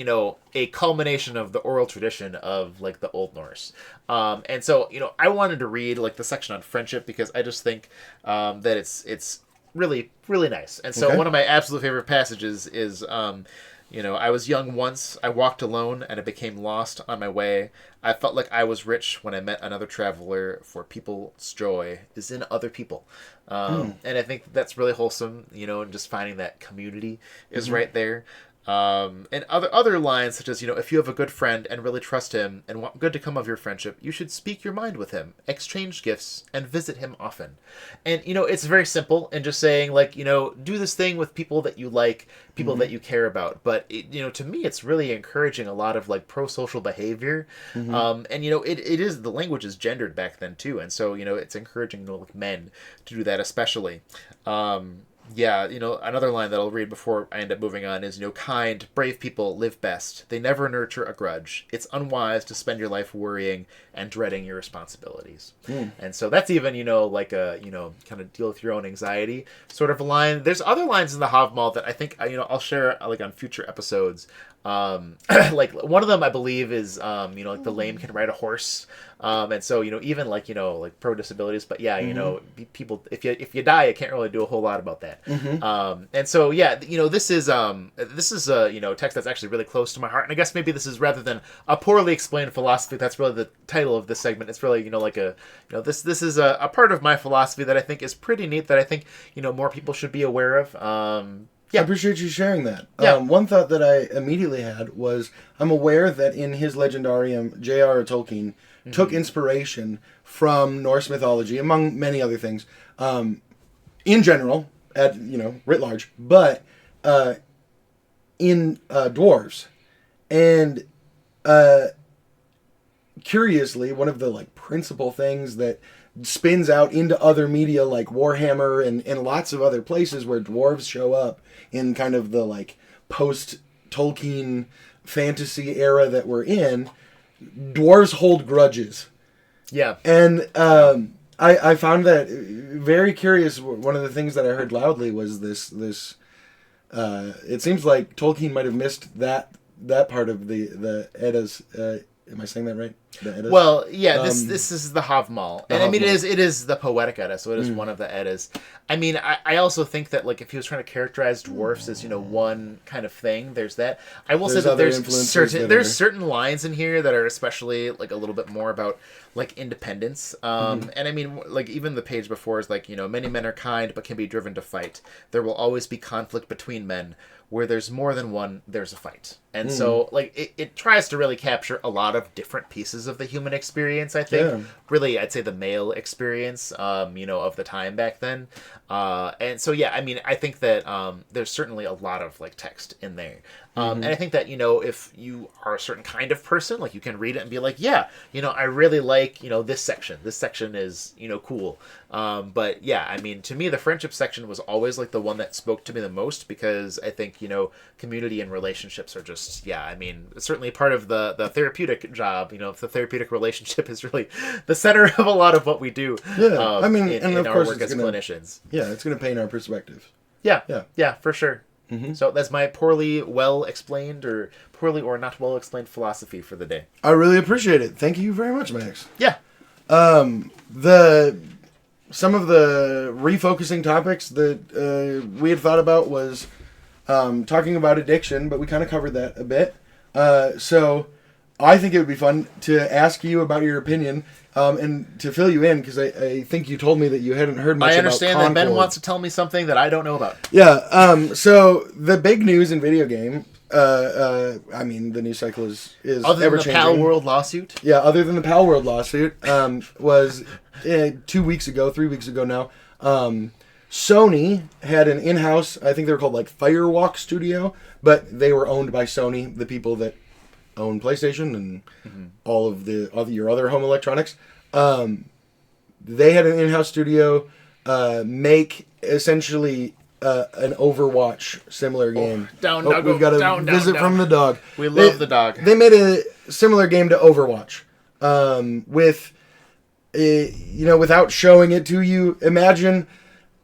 a culmination of the oral tradition of like the Old Norse. And so I wanted to read like the section on friendship because I just think that it's really, really nice. And so one of my absolute favorite passages is I was young once, I walked alone, and I became lost on my way. I felt like I was rich when I met another traveler, for people's joy is in other people. And I think that's really wholesome, and just finding that community is right there. And other lines such as, if you have a good friend and really trust him and want good to come of your friendship, you should speak your mind with him, exchange gifts, and visit him often. And, it's very simple and just saying, like, do this thing with people that you like, people that you care about. But, to me, it's really encouraging a lot of, like, pro-social behavior. And, it is, the language is gendered back then, too. And so, it's encouraging, like, men to do that especially. Yeah, another line that I'll read before I end up moving on is, kind, brave people live best. They never nurture a grudge. It's unwise to spend your life worrying and dreading your responsibilities. And so that's even, like a, kind of deal with your own anxiety sort of a line. There's other lines in the Havmal that I think, I'll share like on future episodes. Like one of them I believe is, like the lame can ride a horse. And so, even like, like pro disabilities, but yeah, people, if you die, you can't really do a whole lot about that. And so, yeah, this is a text that's actually really close to my heart. And I guess maybe this is, rather than a poorly explained philosophy, that's really the title of this segment. It's really, like this is a part of my philosophy that I think is pretty neat, that I think, more people should be aware of. I appreciate you sharing that. Yeah. One thought that I immediately had was, I'm aware that in his Legendarium, J.R.R. Tolkien took inspiration from Norse mythology, among many other things, in general, writ large, but in dwarves. And curiously, one of the like principal things that spins out into other media like Warhammer and lots of other places where dwarves show up in kind of the like post-Tolkien fantasy era that we're in, dwarves hold grudges. Yeah. And I found that very curious. One of the things that I heard loudly was this it seems like Tolkien might have missed that part of the Eddas. Am I saying that right? Well, yeah, this is the Havmal. And I mean, it is the Poetic Edda, so it is one of the Eddas. I mean, I also think that, like, if he was trying to characterize dwarfs as, one kind of thing, there's that. I will say that there's certain lines in here that are especially, like, a little bit more about, like, independence. And I mean, like, even the page before is like, many men are kind but can be driven to fight. There will always be conflict between men. Where there's more than one, there's a fight. And so, like, it tries to really capture a lot of different pieces of the human experience, I think. Yeah. Really, I'd say the male experience, of the time back then. And so, yeah, I mean, I think that there's certainly a lot of, like, text in there. And I think that, if you are a certain kind of person, like, you can read it and be like, yeah, I really like, this section. This section is, cool. But, yeah, I mean, to me, the friendship section was always, like, the one that spoke to me the most because I think, community and relationships are just, yeah, I mean, certainly part of the therapeutic job, the therapeutic relationship is really the center of a lot of what we do. Yeah, I mean, and of course our work as clinicians. Yeah, it's going to paint our perspective. Yeah, for sure. So that's my poorly well explained or not well explained philosophy for the day. I really appreciate it. Thank you very much, Max. Yeah. Some of the refocusing topics that we had thought about was talking about addiction, but we kind of covered that a bit. So I think it would be fun to ask you about your opinion and to fill you in, because I think you told me that you hadn't heard much about Concord. I understand that Ben wants to tell me something that I don't know about. Yeah, so the big news in video game, I mean, the news cycle is other ever than the changing. Pal World lawsuit? Yeah, other than the Pal World lawsuit, was 3 weeks ago now. Sony had an in-house, I think they were called like Firewalk Studio, but they were owned by Sony, the people that own PlayStation and all of your other home electronics. They had an in-house studio make essentially an Overwatch similar game. We've got a visit from the dog. We love the dog. They made a similar game to Overwatch with, without showing it to you. Imagine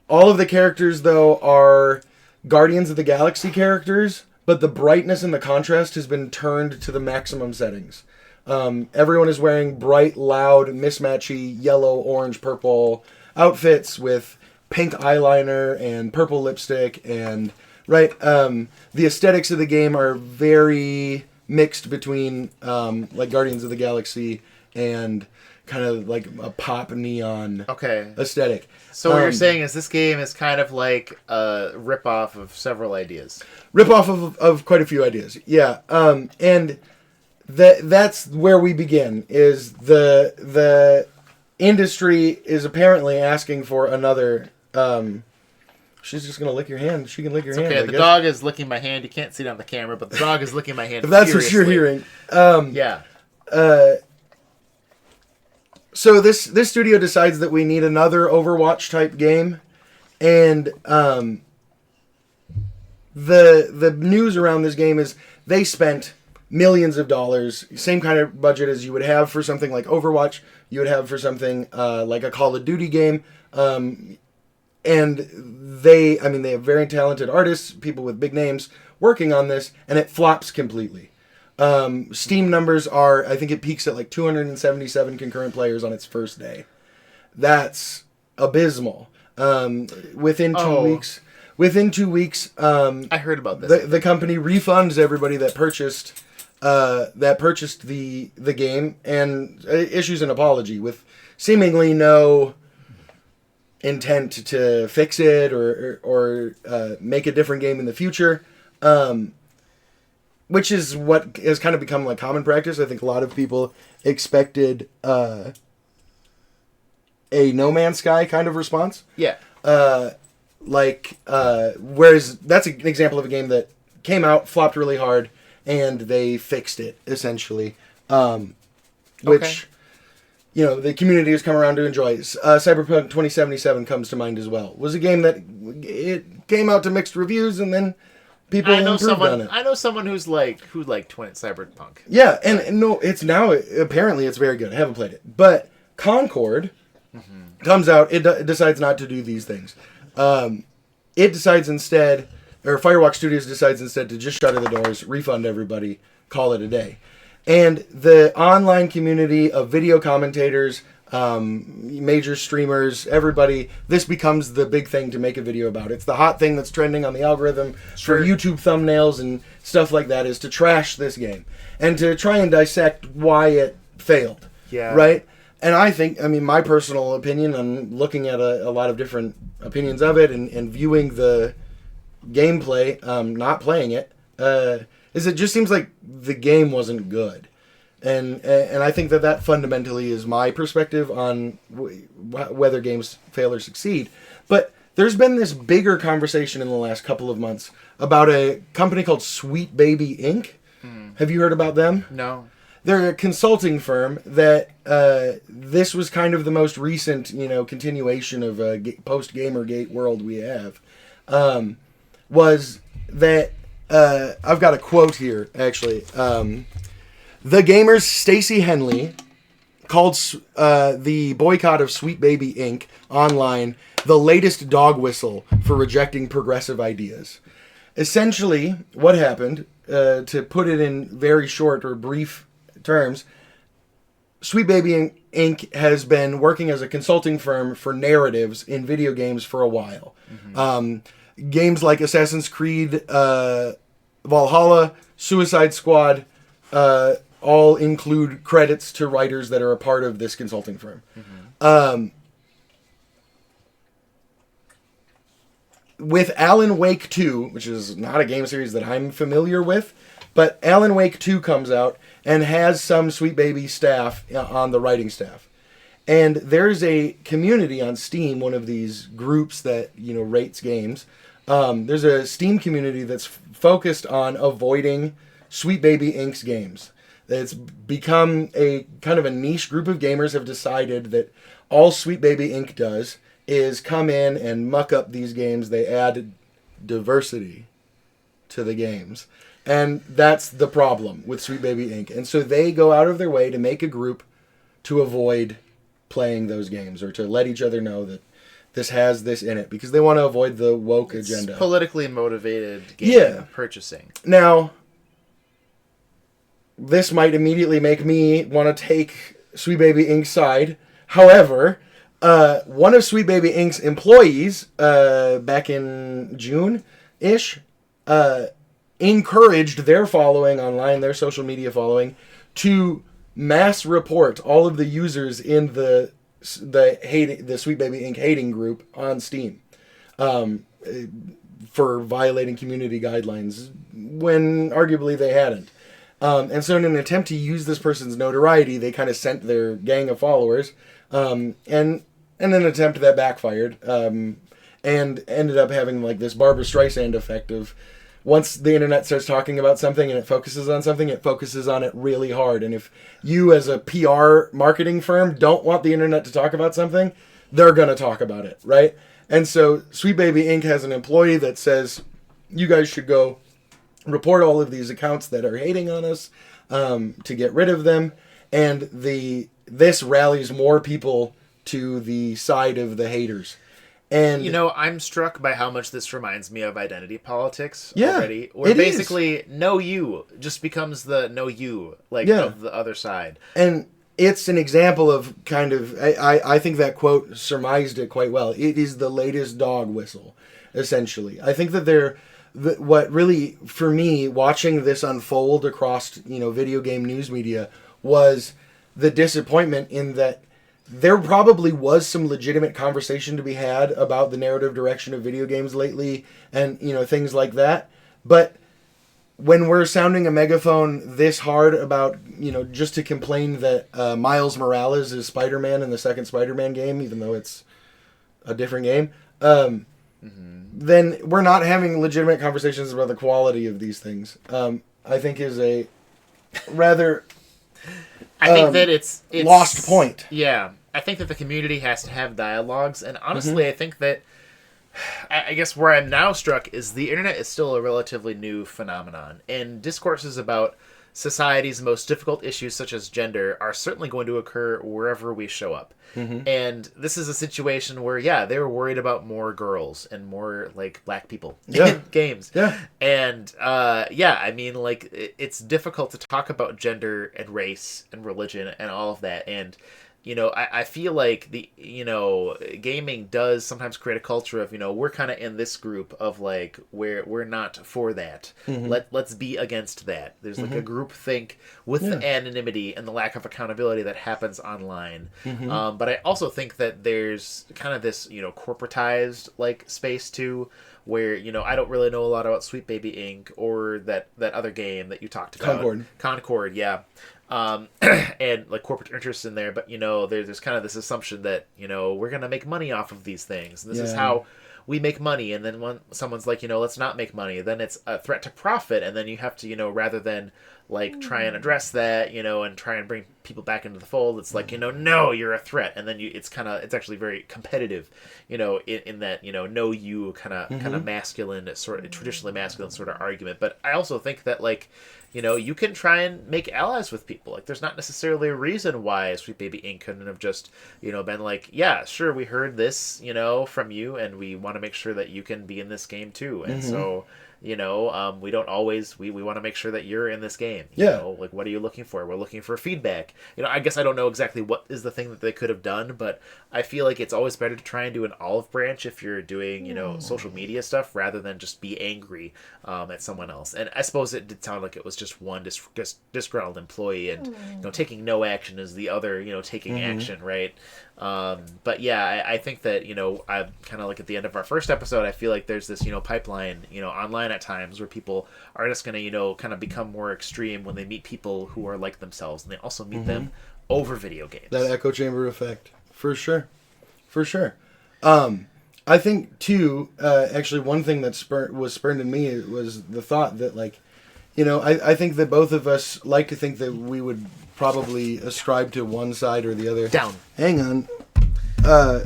all of the characters, though, are Guardians of the Galaxy characters, but the brightness and the contrast has been turned to the maximum settings. Everyone is wearing bright, loud, mismatchy yellow, orange, purple outfits with pink eyeliner and purple lipstick, and the aesthetics of the game are very mixed between like Guardians of the Galaxy and kind of like a pop neon aesthetic. So what you're saying is this game is kind of like a rip-off of several ideas. Rip-off of quite a few ideas, yeah. And that's where we begin, is the industry is apparently asking for another... she's just going to lick your hand. She can lick your hand, okay, the dog is licking my hand. You can't see it on the camera, but the dog is licking my hand if that's what you're hearing. Yeah. So this studio decides that we need another Overwatch type game, and the news around this game is they spent millions of dollars, same kind of budget as you would have for something like Overwatch, you would have for something like a Call of Duty game, and they have very talented artists, people with big names working on this, and it flops completely. Steam numbers are, I think it peaks at like 277 concurrent players on its first day. That's abysmal. Within 2 weeks, I heard about this. The company refunds everybody that purchased the game and issues an apology with seemingly no intent to fix it or make a different game in the future. Which is what has kind of become like common practice. I think a lot of people expected a No Man's Sky kind of response. Yeah. Whereas that's an example of a game that came out, flopped really hard, and they fixed it, essentially. Which, the community has come around to enjoy. Cyberpunk 2077 comes to mind as well. It was a game that it came out to mixed reviews, and then people improved on it. I know someone who liked Cyberpunk. Yeah, and no, it's now, apparently it's very good. I haven't played it. But Concord comes out, it decides not to do these things. It decides instead, or Firewalk Studios decides instead to just shutter the doors, refund everybody, call it a day. And the online community of video commentators, major streamers, everybody, this becomes the big thing to make a video about. It's the hot thing that's trending on the algorithm for YouTube thumbnails and stuff like that, is to trash this game and to try and dissect why it failed. Yeah. Right? And I think, my personal opinion on looking at a lot of different opinions of it and viewing the gameplay, not playing it, is it just seems like the game wasn't good. And I think that fundamentally is my perspective on whether games fail or succeed. But there's been this bigger conversation in the last couple of months about a company called Sweet Baby Inc. Have you heard about them? No. They're a consulting firm that this was kind of the most recent, continuation of a post-Gamergate world we have. Was that I've got a quote here, actually. The Gamer's Stacey Henley called the boycott of Sweet Baby Inc. online the latest dog whistle for rejecting progressive ideas. Essentially, what happened, to put it in very short or brief terms, Sweet Baby Inc. has been working as a consulting firm for narratives in video games for a while. Games like Assassin's Creed, Valhalla, Suicide Squad, all include credits to writers that are a part of this consulting firm. With Alan Wake 2, which is not a game series that I'm familiar with, but Alan Wake 2 comes out and has some Sweet Baby staff on the writing staff. And there's a community on Steam, one of these groups that, rates games. There's a Steam community that's focused on avoiding Sweet Baby Inc.'s games. It's become a kind of a niche group of gamers have decided that all Sweet Baby Inc. does is come in and muck up these games. They add diversity to the games. And that's the problem with Sweet Baby Inc. And so they go out of their way to make a group to avoid playing those games or to let each other know that this has this in it because they want to avoid the woke agenda. Politically motivated game purchasing. Now, this might immediately make me want to take Sweet Baby Inc.'s side. However, one of Sweet Baby Inc.'s employees, back in June-ish, encouraged their following online, their social media following, to mass report all of the users in the Sweet Baby Inc. hating group on Steam for violating community guidelines when arguably they hadn't. And so in an attempt to use this person's notoriety, they kind of sent their gang of followers, and in an attempt that backfired, and ended up having like this Barbra Streisand effect of once the internet starts talking about something and it focuses on something, it focuses on it really hard. And if you as a PR marketing firm don't want the internet to talk about something, they're going to talk about it, right? And so Sweet Baby Inc. has an employee that says, you guys should go report all of these accounts that are hating on us to get rid of them. And this rallies more people to the side of the haters. And you know, I'm struck by how much this reminds me of identity politics already. Where basically, know you just becomes the know you, of the other side. And it's an example of kind of, I think that quote surmised it quite well. It is the latest dog whistle, essentially. I think that what really, for me, watching this unfold across, video game news media was the disappointment in that there probably was some legitimate conversation to be had about the narrative direction of video games lately and, things like that. But when we're sounding a megaphone this hard about, just to complain that Miles Morales is Spider-Man in the second Spider-Man game, even though it's a different game, then we're not having legitimate conversations about the quality of these things. I think is a rather... I think that it's lost point. Yeah. I think that the community has to have dialogues. And honestly, I think that, I guess where I'm now struck is the internet is still a relatively new phenomenon. And discourses about society's most difficult issues, such as gender, are certainly going to occur wherever we show up. And this is a situation where, they were worried about more girls and more, black people in games. Yeah. And, I mean, it's difficult to talk about gender and race and religion and all of that. And, I feel like gaming does sometimes create a culture of, we're kind of in this group of we're not for that. Let's be against that. There's a group think with the anonymity and the lack of accountability that happens online. But I also think that there's kind of this, corporatized space too, where, I don't really know a lot about Sweet Baby Inc. or that other game that you talked about. Concord, yeah. And corporate interests in there, but there's kind of this assumption that we're gonna make money off of these things, and this is how we make money. And then when someone's like, let's not make money, then it's a threat to profit, and then you have to rather than try and address that and try and bring people back into the fold, it's no, you're a threat, and then it's actually very competitive in that know you kind of masculine, sort of traditionally masculine sort of argument. But I also think that you can try and make allies with people. There's not necessarily a reason why Sweet Baby Inc. couldn't have just, been yeah, sure, we heard this, from you, and we want to make sure that you can be in this game too. And so, we don't always, we want to make sure that you're in this game. You know, what are you looking for? We're looking for feedback. I guess I don't know exactly what is the thing that they could have done, but I feel like it's always better to try and do an olive branch if you're doing, social media stuff, rather than just be angry at someone else. And I suppose it did sound like it was just one disgruntled employee, and taking no action is the other, taking action, right? But yeah, I think that I'm kind of at the end of our first episode, I feel like there's this pipeline online at times where people are just gonna kind of become more extreme when they meet people who are like themselves, and they also meet them over video games. That echo chamber effect, for sure. I think too, actually one thing that was spurned in me was the thought that I think that both of us like to think that we would probably ascribe to one side or the other. Down. Hang on.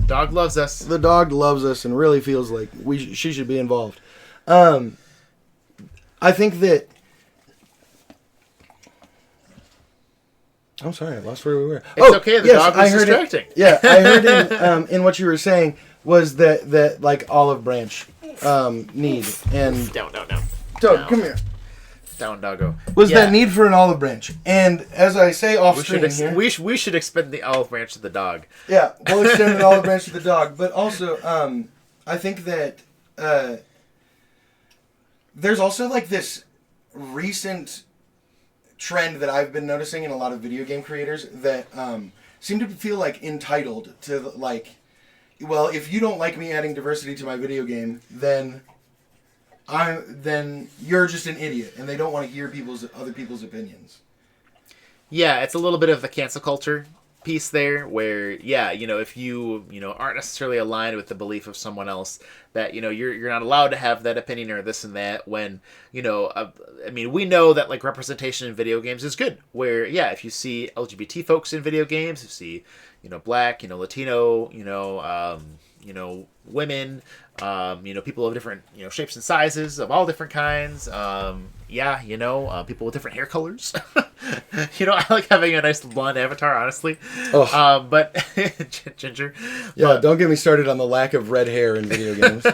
Dog loves us. The dog loves us and really feels like she should be involved. I think that... I'm sorry, I lost where we were. It's okay, the dog was distracting. I heard in what you were saying was that like olive branch need. And Down. Dog, come here. Down, doggo. Was that need for an olive branch. And as I say off screen here... We should expend the olive branch to the dog. Yeah, we'll extend an olive branch to the dog. But also, I think that there's also like this recent trend that I've been noticing in a lot of video game creators that seem to feel like entitled to like, well, if you don't like me adding diversity to my video game, then you're just an idiot, and they don't want to hear other people's opinions. Yeah, it's a little bit of the cancel culture piece there, where if you aren't necessarily aligned with the belief of someone else, that you're not allowed to have that opinion or this and that. When we know that like representation in video games is good. Where if you see LGBT folks in video games, you see Black, Latino, women, people of different, shapes and sizes of all different kinds. People with different hair colors. I like having a nice blonde avatar, honestly. Oh. But Ginger. Yeah, but, don't get me started on the lack of red hair in video games.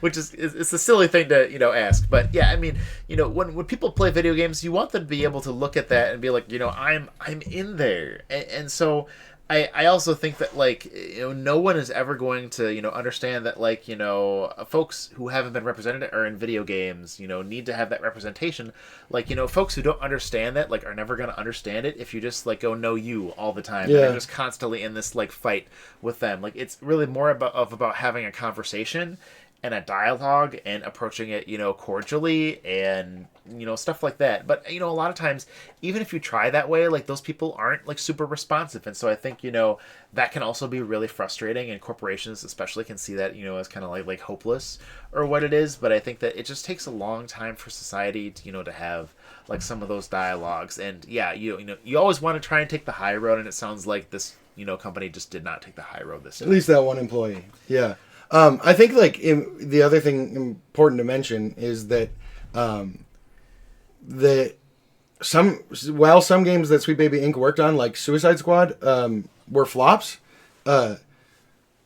Which it's a silly thing to, ask. But yeah, I mean, when people play video games, you want them to be able to look at that and be like, I'm in there. And so I also think that like no one is ever going to understand that like folks who haven't been represented or in video games need to have that representation. Like folks who don't understand that like are never going to understand it if you just like go no you all the time. Yeah. And you're just constantly in this like fight with them. Like it's really more about having a conversation and a dialogue and approaching it cordially and stuff like that. But a lot of times even if you try that way, like those people aren't like super responsive, and so I think that can also be really frustrating, and corporations especially can see that as kind of like hopeless or what it is. But I think that it just takes a long time for society to have like some of those dialogues. And you always want to try and take the high road, and it sounds like this company just did not take the high road this time. At least that one employee. Yeah. I think like the other thing important to mention is that some games that Sweet Baby Inc. worked on, like Suicide Squad, were flops.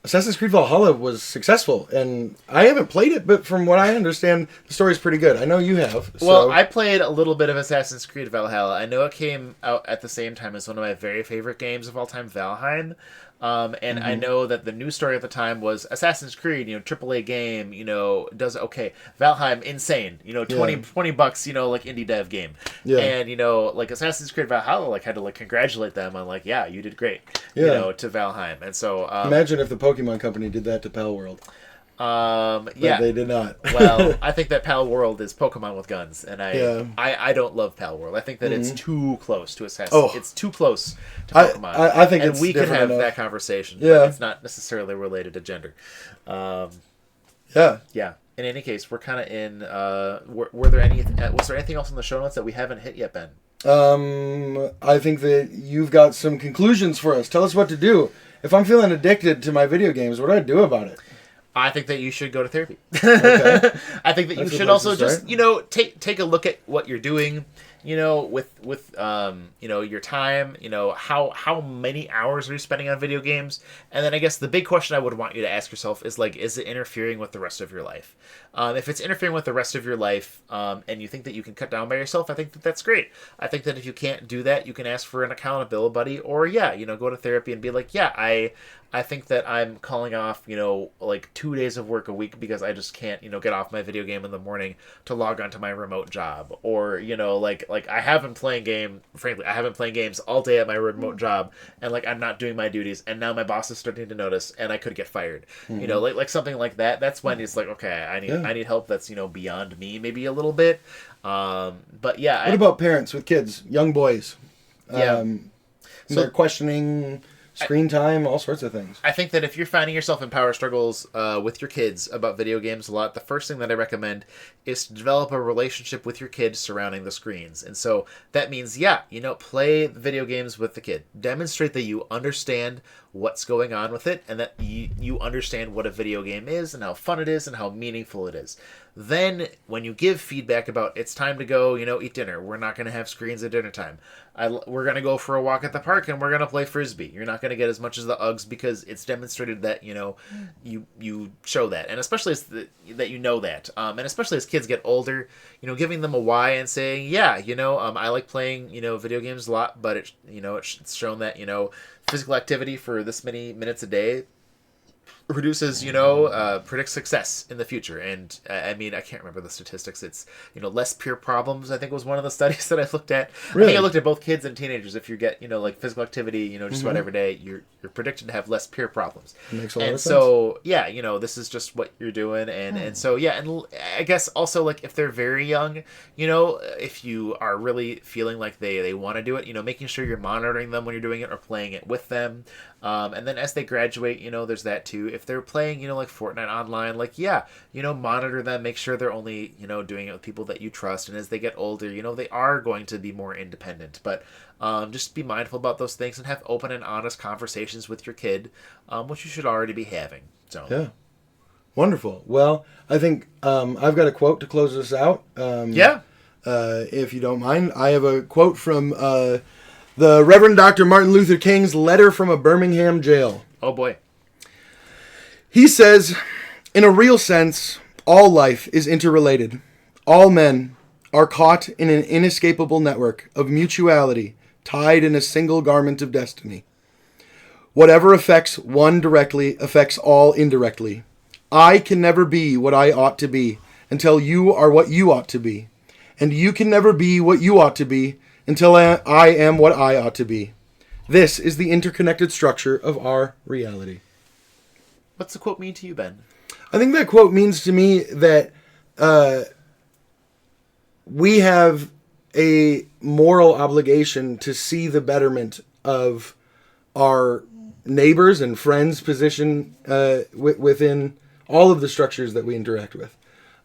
Assassin's Creed Valhalla was successful, and I haven't played it, but from what I understand, the story's pretty good. I know you have. Well, I played a little bit of Assassin's Creed Valhalla. I know it came out at the same time as one of my very favorite games of all time, Valheim. And I know that the news story at the time was Assassin's Creed, AAA game, does okay. Valheim, insane, $20, like indie dev game. Yeah. And, like Assassin's Creed Valhalla, like had to like congratulate them on like, yeah, you did great, to Valheim. And so, imagine if the Pokemon Company did that to Pal World. But they did not. Well, I think that Pal World is Pokemon with guns, and I don't love Pal World. I think that it's too close to Assassin's. It's too close to Pokemon. I think and it's we could have enough. that conversation. Yeah, but it's not necessarily related to gender. Yeah. In any case, we're kind of in. Was there anything else in the show notes that we haven't hit yet, Ben? I think that you've got some conclusions for us. Tell us what to do. If I'm feeling addicted to my video games, what do I do about it? I think that you should go to therapy. Okay. I think that you should also just, take a look at what you're doing, with your time, how many hours are you spending on video games? And then I guess the big question I would want you to ask yourself is like, is it interfering with the rest of your life? If it's interfering with the rest of your life, and you think that you can cut down by yourself, I think that that's great. I think that if you can't do that, you can ask for an accountability buddy, or go to therapy and be like, I think that I'm calling off, like 2 days of work a week because I just can't, get off my video game in the morning to log onto my remote job. Or, like I haven't playing games all day at my remote job, and like I'm not doing my duties, and now my boss is starting to notice, and I could get fired. Mm-hmm. Like something like that. That's when it's like, okay, I need help that's, beyond me maybe a little bit. But yeah. What about parents with kids, young boys? Yeah. They're questioning screen time, all sorts of things. I think that if you're finding yourself in power struggles with your kids about video games a lot, the first thing that I recommend is to develop a relationship with your kid surrounding the screens. And so that means, play video games with the kid. Demonstrate that you understand what's going on with it and that you understand what a video game is and how fun it is and how meaningful it is. Then when you give feedback about it's time to go, eat dinner, we're not going to have screens at dinner time. We're going to go for a walk at the park and we're going to play Frisbee. You're not going to get as much as the Uggs because it's demonstrated that, you show that. And especially that you know that. And especially as kids get older, giving them a why and saying, I like playing, video games a lot, but it's shown that, physical activity for this many minutes a day produces, predicts success in the future. And I can't remember the statistics. It's, less peer problems, I think was one of the studies that I looked at. Really? I think I looked at both kids and teenagers. If you get, physical activity, just about every day, you're predicted to have less peer problems. Makes a lot of sense. So, this is just what you're doing. And so, and I guess also, like, if they're very young, if you are really feeling like they want to do it, making sure you're monitoring them when you're doing it or playing it with them. And then as they graduate, there's that too. If they're playing, like Fortnite online, monitor them, make sure they're only, doing it with people that you trust. And as they get older, they are going to be more independent. But just be mindful about those things and have open and honest conversations with your kid, which you should already be having. So yeah, wonderful. Well, I think I've got a quote to close this out. If you don't mind, I have a quote from the Reverend Dr. Martin Luther King's letter from a Birmingham jail. Oh boy. He says, "In a real sense, all life is interrelated. All men are caught in an inescapable network of mutuality, tied in a single garment of destiny. Whatever affects one directly affects all indirectly. I can never be what I ought to be until you are what you ought to be. And you can never be what you ought to be until I am what I ought to be. This is the interconnected structure of our reality." What's the quote mean to you, Ben? I think that quote means to me that we have a moral obligation to see the betterment of our neighbors and friends' position within all of the structures that we interact with.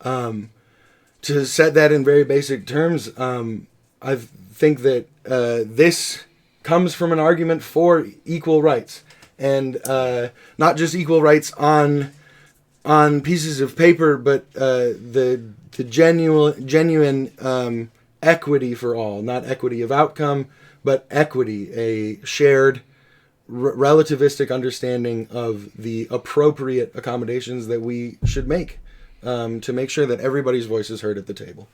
To set that in very basic terms, I think that this comes from an argument for equal rights. And not just equal rights on pieces of paper, but the genuine equity for all, not equity of outcome, but equity, a shared relativistic understanding of the appropriate accommodations that we should make to make sure that everybody's voice is heard at the table.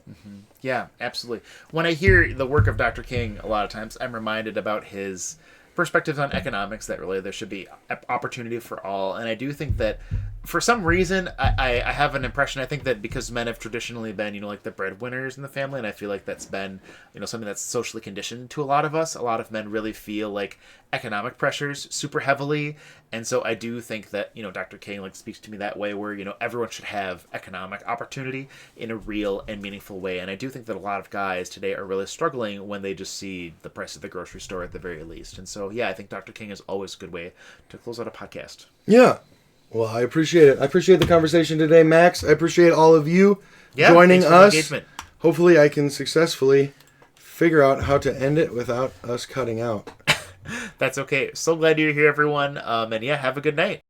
Mm-hmm. Yeah, absolutely. When I hear the work of Dr. King, a lot of times I'm reminded about his perspectives on economics, that really there should be opportunity for all. And I do think that for some reason, I have an impression, I think that because men have traditionally been, like the breadwinners in the family, and I feel like that's been, something that's socially conditioned to a lot of us. A lot of men really feel like economic pressures super heavily. And so I do think that, Dr. King speaks to me that way where, everyone should have economic opportunity in a real and meaningful way. And I do think that a lot of guys today are really struggling when they just see the price at the grocery store at the very least. And so, I think Dr. King is always a good way to close out a podcast. Yeah. Well, I appreciate it. I appreciate the conversation today, Max. I appreciate all of you joining us. Engagement. Hopefully I can successfully figure out how to end it without us cutting out. That's okay. So glad you're here, everyone. And have a good night.